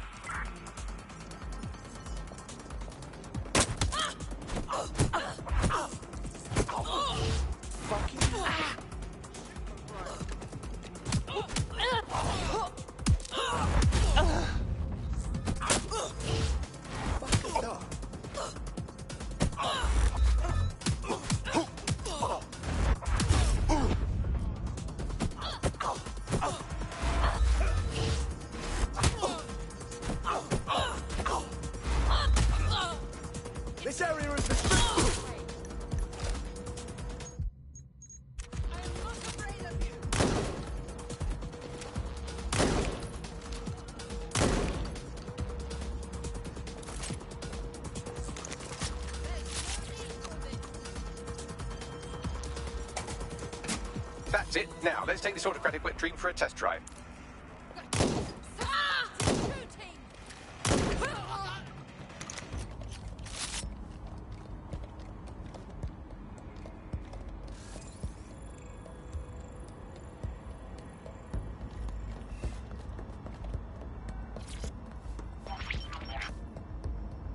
Speaker 2: This area is restricted.
Speaker 6: That's it. Now, let's take this autocratic wet dream for a test drive.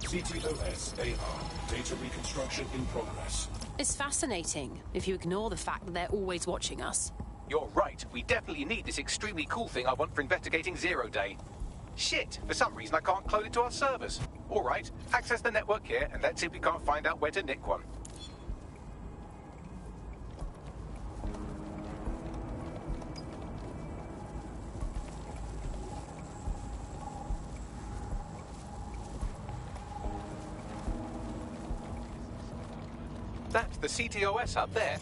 Speaker 7: CTOS AR. Data reconstruction in progress.
Speaker 22: It's fascinating, if you ignore the fact that they're always watching us.
Speaker 6: You're right. We definitely need this extremely cool thing I want for investigating Zero Day. Shit, for some reason I can't clone it to our servers. All right, access the network here, and let's see if we can't find out where to nick one. That's the CTOS up there.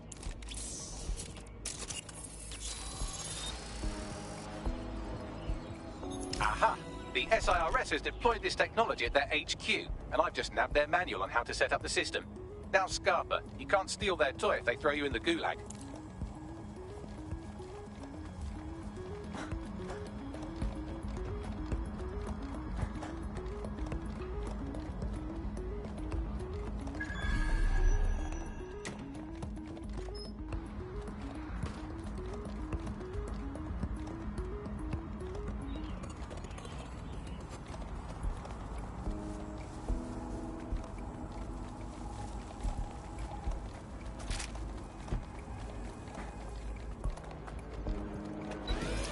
Speaker 6: Aha! The SIRS has deployed this technology at their HQ, and I've just nabbed their manual on how to set up the system. Now, Scarpa, you can't steal their toy if they throw you in the gulag.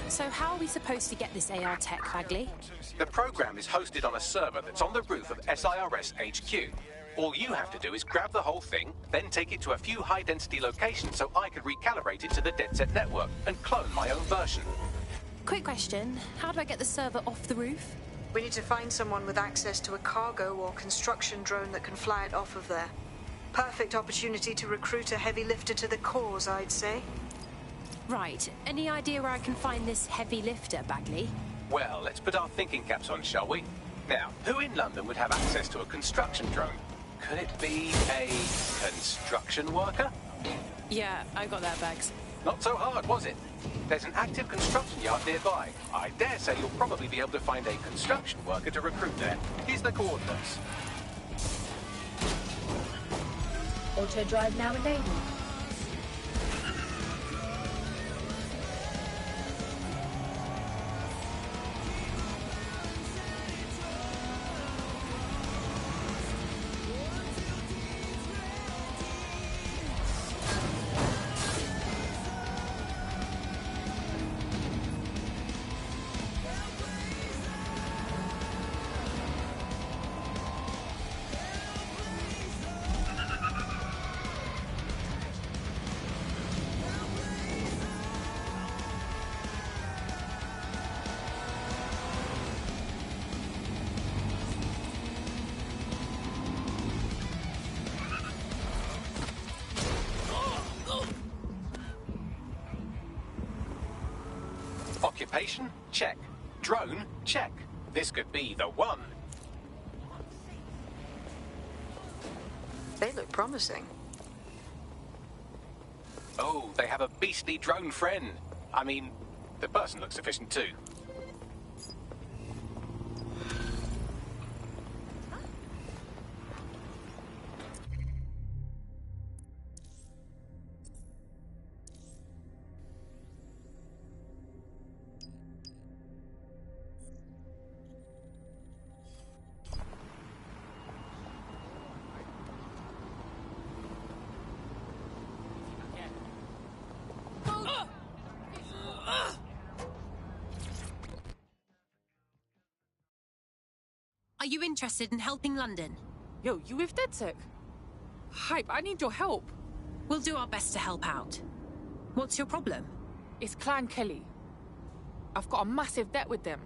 Speaker 22: So how are we supposed to get this AR tech, Bagley?
Speaker 6: The program is hosted on a server that's on the roof of SIRS HQ. All you have to do is grab the whole thing, then take it to a few high-density locations so I can recalibrate it to the DedSec network and clone my own version.
Speaker 22: Quick question, how do I get the server off the roof?
Speaker 10: We need to find someone with access to a cargo or construction drone that can fly it off of there. Perfect opportunity to recruit a heavy lifter to the cause, I'd say.
Speaker 22: Right. Any idea where I can find this heavy lifter, Bagley?
Speaker 6: Well, let's put our thinking caps on, shall we? Now, who in London would have access to a construction drone? Could it be a construction worker?
Speaker 22: Yeah, I got that, Bags.
Speaker 6: Not so hard, was it? There's an active construction yard nearby. I dare say you'll probably be able to find a construction worker to recruit there. Here's the coordinates.
Speaker 19: Auto drive now enabled.
Speaker 6: Occupation? Check. Drone? Check. This could be the one.
Speaker 10: They look promising.
Speaker 6: Oh, they have a beastly drone friend. I mean, the person looks efficient too.
Speaker 22: Are you interested in helping London?
Speaker 24: Yo, you with DedSec? Hype, I need your help.
Speaker 22: We'll do our best to help out. What's your problem?
Speaker 24: It's Clan Kelly. I've got a massive debt with them.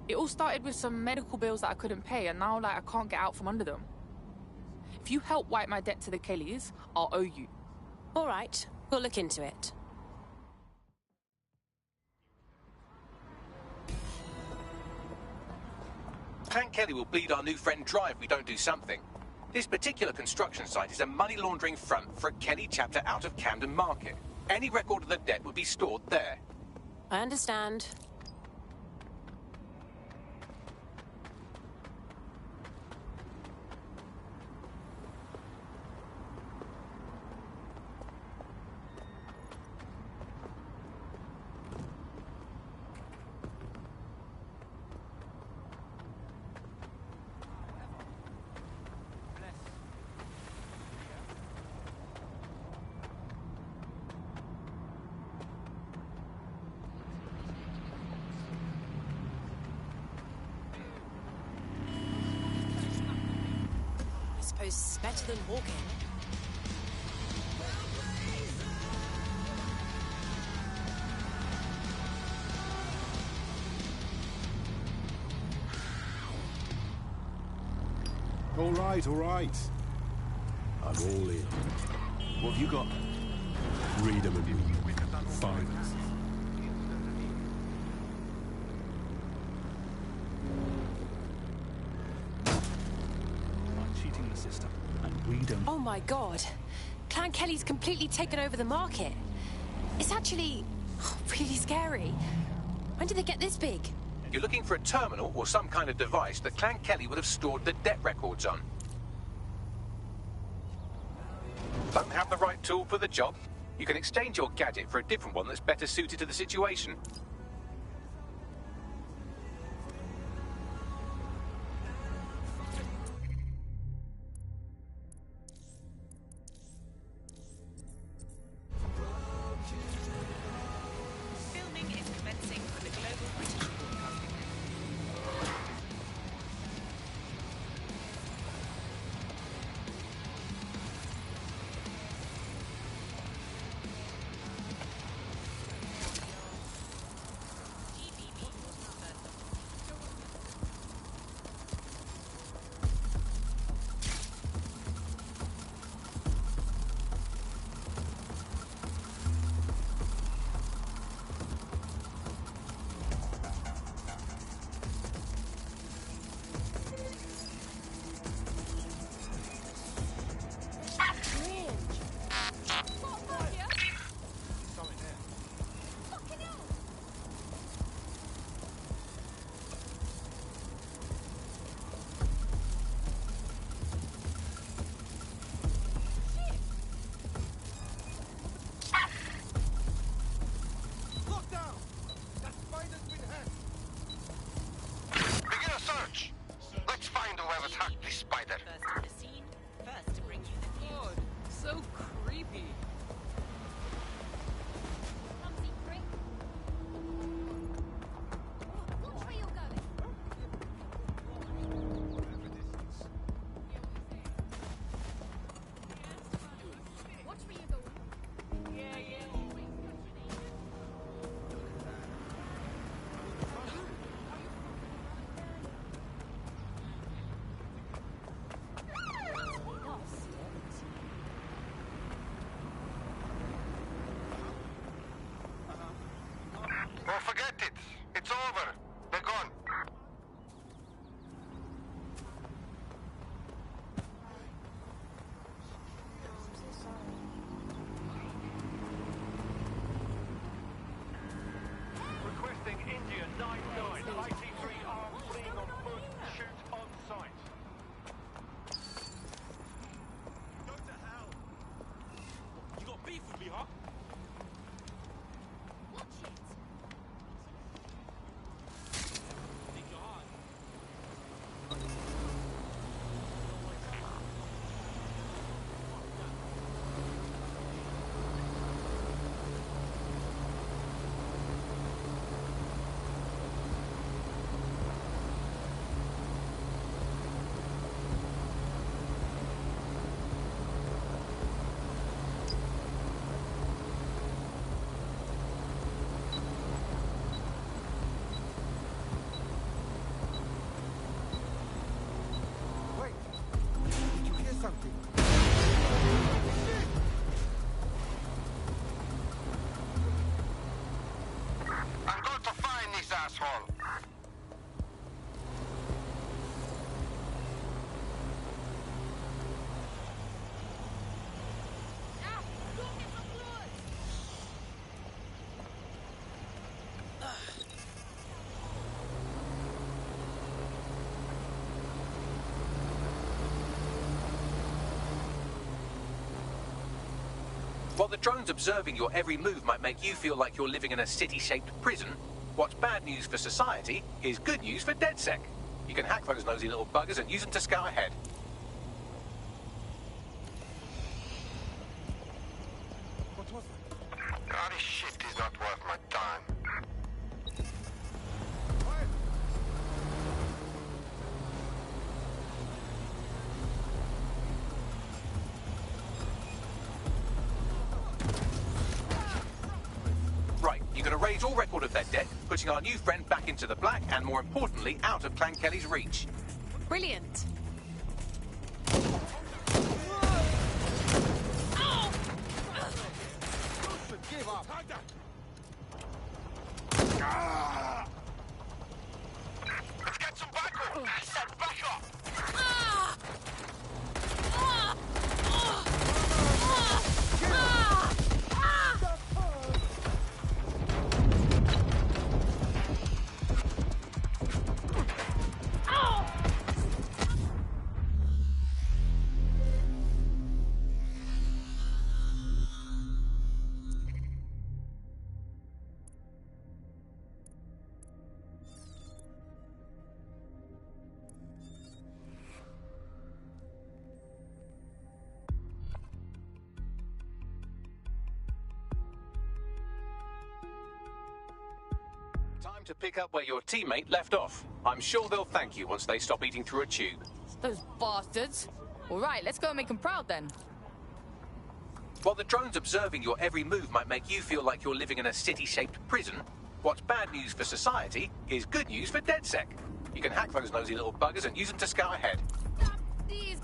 Speaker 24: It all started with some medical bills that I couldn't pay, and now, I can't get out from under them. If you help wipe my debt to the Kellys, I'll owe you.
Speaker 22: All right, we'll look into it.
Speaker 6: Clan Kelly will bleed our new friend dry if we don't do something. This particular construction site is a money laundering front for a Kelly chapter out of Camden Market. Any record of the debt would be stored there.
Speaker 22: I understand. I suppose it's better than walking.
Speaker 8: All right. I'm all in. What have you got? Freedom of you. Fine.
Speaker 11: Cheating the system, and we don't.
Speaker 22: Oh my god. Clan Kelly's completely taken over the market. It's actually really scary. When did they get this big?
Speaker 6: You're looking for a terminal or some kind of device that Clan Kelly would have stored the debt records on. Don't have the right tool for the job? You can exchange your gadget for a different one that's better suited to the situation.
Speaker 12: Filming is commencing for the Global British Broadcasting Network.
Speaker 2: Begin a search. Let's find whoever's hacked this spider.
Speaker 12: First to bring you the news.
Speaker 24: God, so creepy.
Speaker 2: Well, forget it. It's over. They're gone.
Speaker 4: Requesting India 99. 83 armed fleeing on foot. Shoot on sight. Go to hell. You got beef with me, huh?
Speaker 2: I'm going to find this asshole.
Speaker 6: While the drones observing your every move might make you feel like you're living in a city-shaped prison, what's bad news for society is good news for DedSec. You can hack those nosy little buggers and use them to scout ahead.
Speaker 2: What was it? All this shit is not worth my time.
Speaker 6: Right, you're going to raise all record of their debt, putting our new friend back into the black and, more importantly, out of Clan Kelly's reach.
Speaker 22: Brilliant.
Speaker 2: Give up. Let's get some backup. I said backup.
Speaker 6: Time to pick up where your teammate left off. I'm sure they'll thank you once they stop eating through a tube.
Speaker 23: Those bastards. All right, let's go and make them proud then.
Speaker 6: While the drones observing your every move might make you feel like you're living in a city-shaped prison, what's bad news for society is good news for DedSec. You can hack those nosy little buggers and use them to scout ahead.
Speaker 23: These...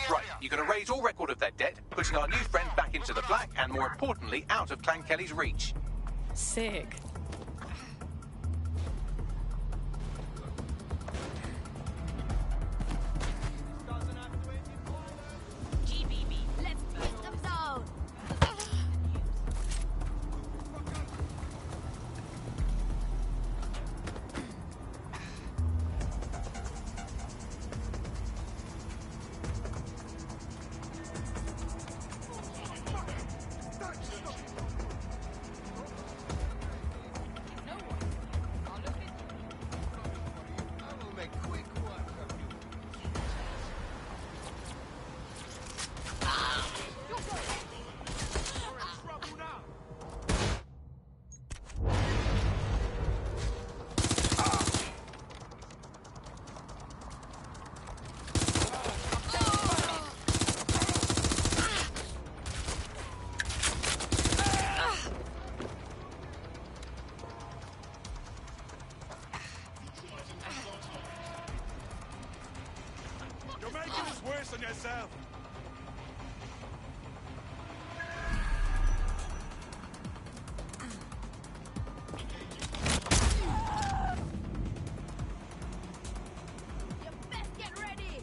Speaker 6: Right, you're going to raise all record of their debt, putting our new friend back into the black and, more importantly, out of Clan Kelly's reach.
Speaker 23: Sick.
Speaker 22: GBB, let's take them down.
Speaker 5: You're making this worse on yourself.
Speaker 22: You best get ready.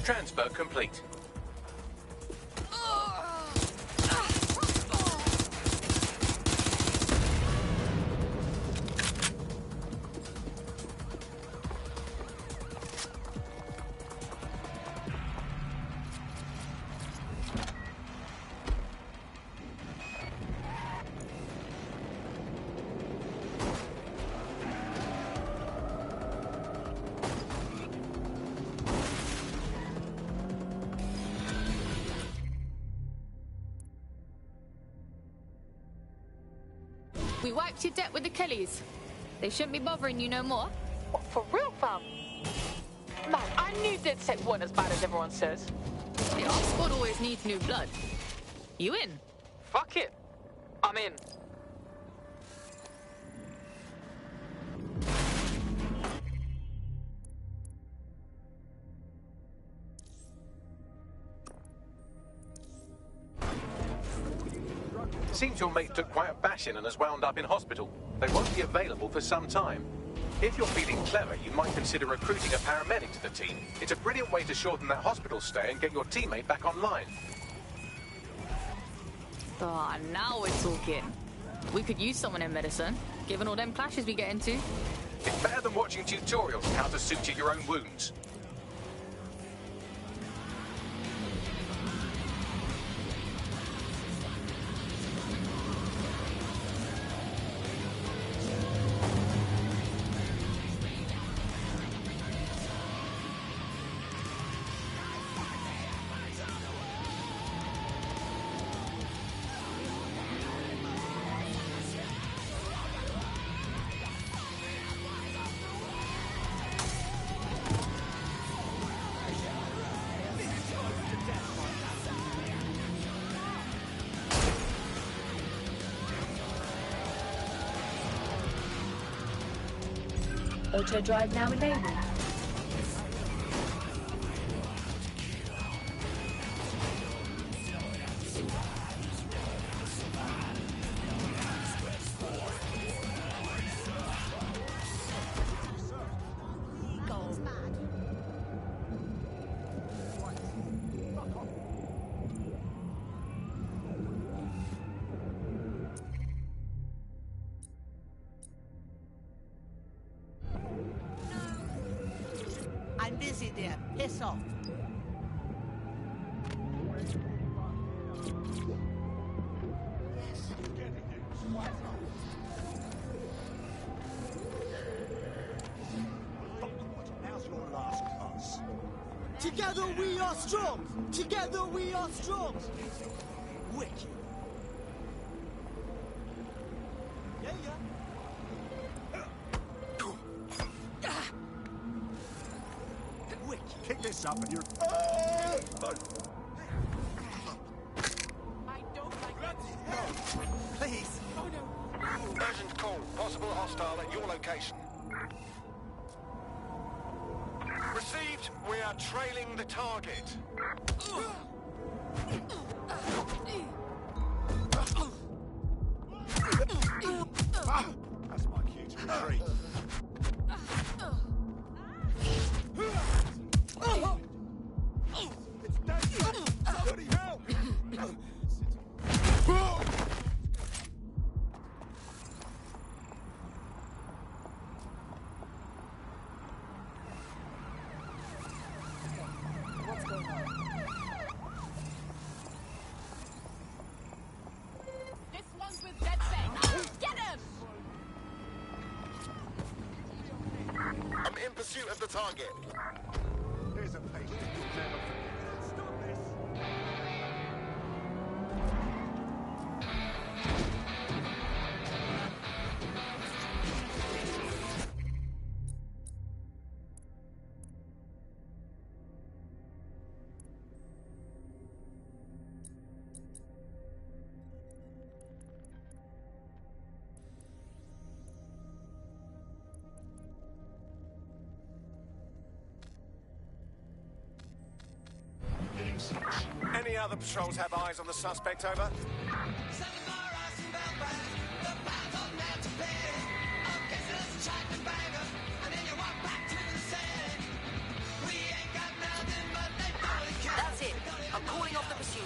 Speaker 6: Transfer complete.
Speaker 23: We wiped your debt with the Kellys. They shouldn't be bothering you no more.
Speaker 24: What, for real, fam? Man, I knew DedSec weren't as bad as everyone says.
Speaker 23: Hey, our squad always needs new blood. You in?
Speaker 24: Fuck it. I'm in.
Speaker 6: Seems your mate took quite a bashing and has wound up in hospital. They won't be available for some time. If you're feeling clever, you might consider recruiting a paramedic to the team. It's a brilliant way to shorten that hospital stay and get your teammate back online.
Speaker 23: Ah, now we're talking. We could use someone in medicine, given all them clashes we get into.
Speaker 6: It's better than watching tutorials on how to suture your own wounds.
Speaker 19: Auto drive now enabled.
Speaker 9: I'm busy there. Piss off.
Speaker 8: Now's your last chance.
Speaker 9: Together we are strong. Together we are strong. Wicked. Yeah, yeah.
Speaker 8: Kick this up and you're...
Speaker 24: I don't like that.
Speaker 9: Please.
Speaker 24: Oh no.
Speaker 2: Urgent call. Possible hostile at your location. Received. We are trailing the target.
Speaker 8: That's my cue to retreat. It's dangerous! Somebody help!
Speaker 9: What's going on?
Speaker 22: This one's with DedSec. Get him!
Speaker 2: I'm in pursuit of the target.
Speaker 8: Here's a place that you'll never forget. Stop this!
Speaker 2: Any other patrols have eyes on the suspect, over?
Speaker 10: That's it. I'm calling off the pursuit.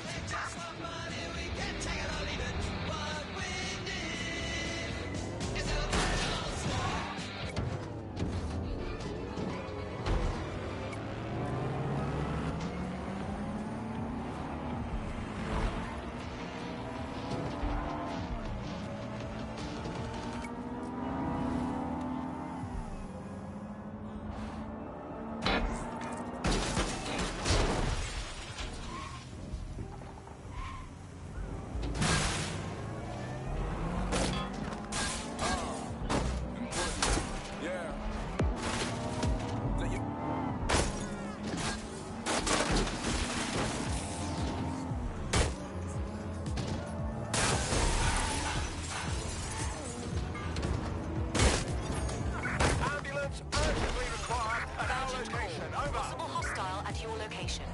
Speaker 20: your location.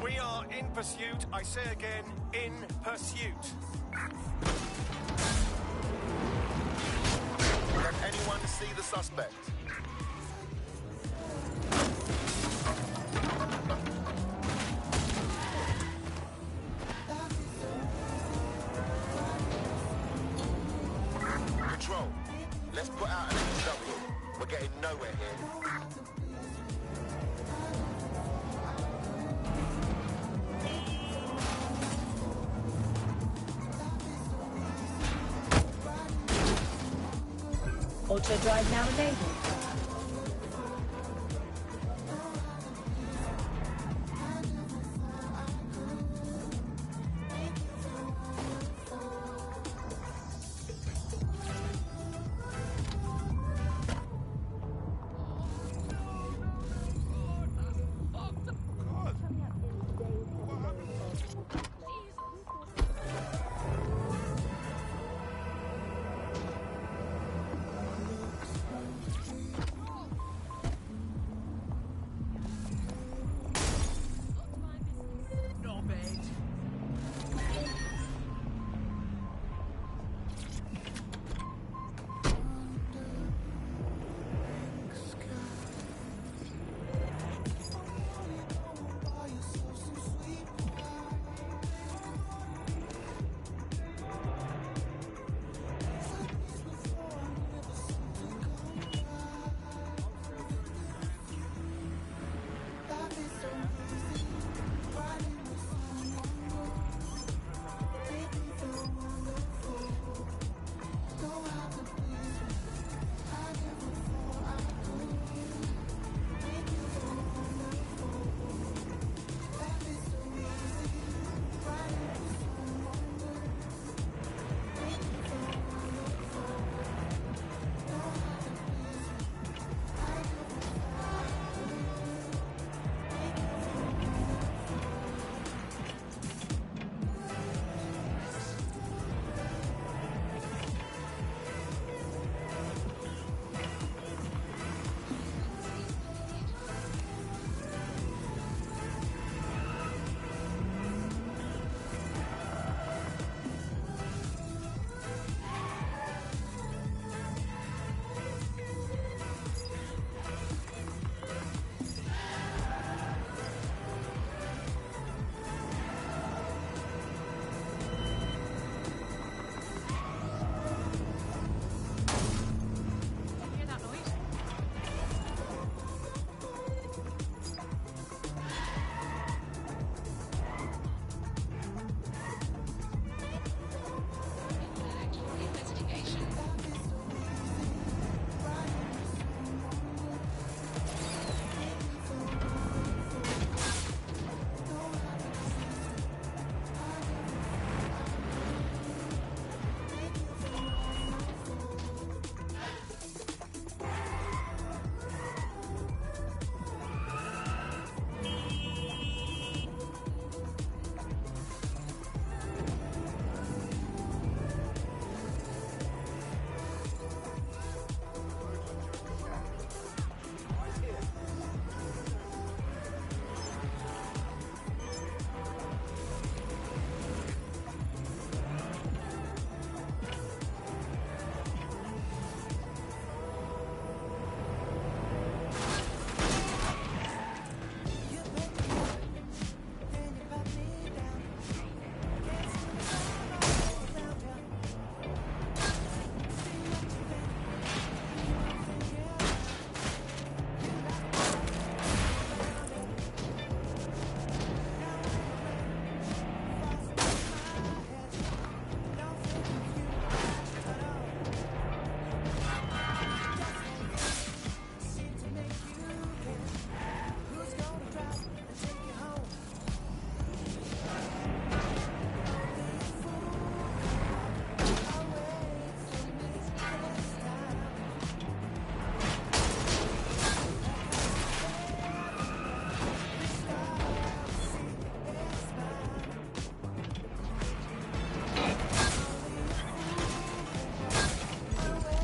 Speaker 2: We are in pursuit. I say again, in pursuit.
Speaker 13: Can anyone see the suspect? Control, let's put out an HW. We're getting nowhere here.
Speaker 19: Auto drive now enabled.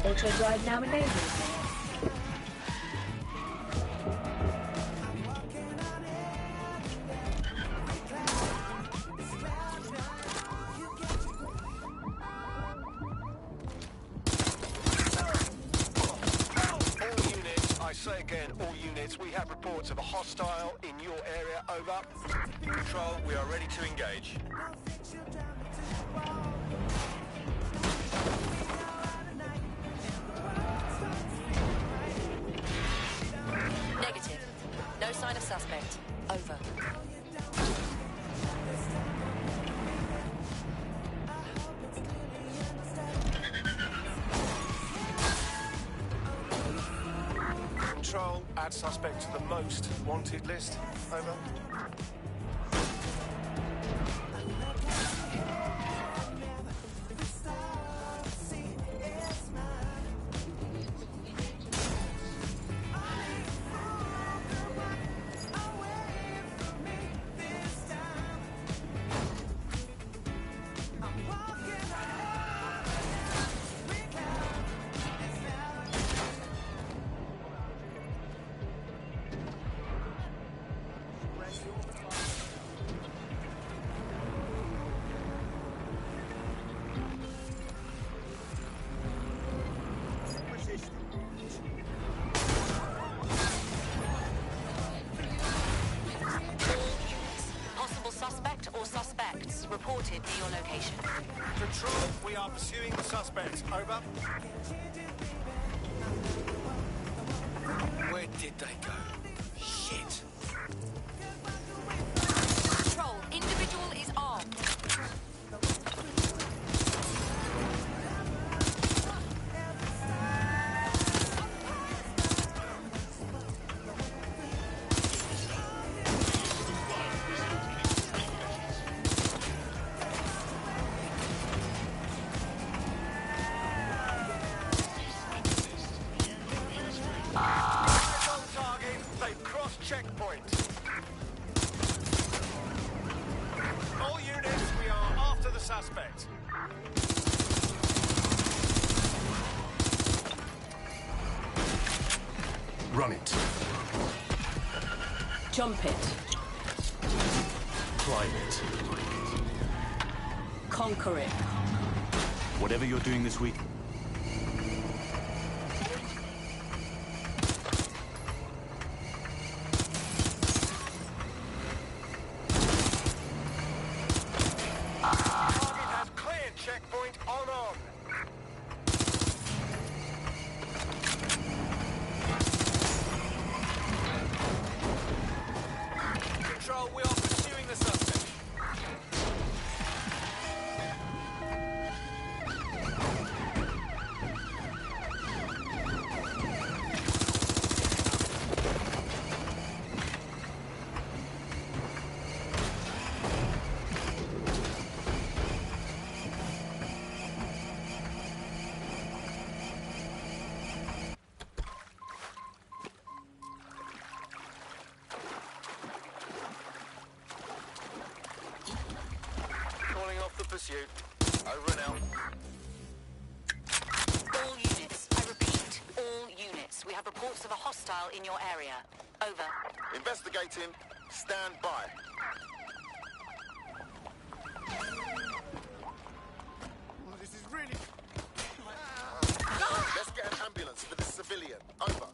Speaker 19: Auto drive now enabled.
Speaker 2: say again, all units, we have reports of a hostile in your area, over.
Speaker 5: Control, we are ready to engage.
Speaker 1: Negative. No sign of suspect. Over.
Speaker 2: Control, add suspect to the most wanted list, over.
Speaker 1: Reported near your location.
Speaker 2: Control, we are pursuing the suspect. Over.
Speaker 5: Where did they go? Shit.
Speaker 1: Control, individual is armed.
Speaker 2: Checkpoint. All units, we are after the suspect.
Speaker 8: Run it.
Speaker 1: Jump it.
Speaker 8: Climb it.
Speaker 1: Conquer it.
Speaker 8: Whatever you're doing this week,
Speaker 2: checkpoint on. Control, we are pursuing the suspect.
Speaker 13: Pursuit. Over and out.
Speaker 1: All units. I repeat, all units. We have reports of a hostile in your area. Over.
Speaker 13: Investigating. Stand by.
Speaker 2: Well, this is really...
Speaker 13: Let's get an ambulance for this civilian. Over.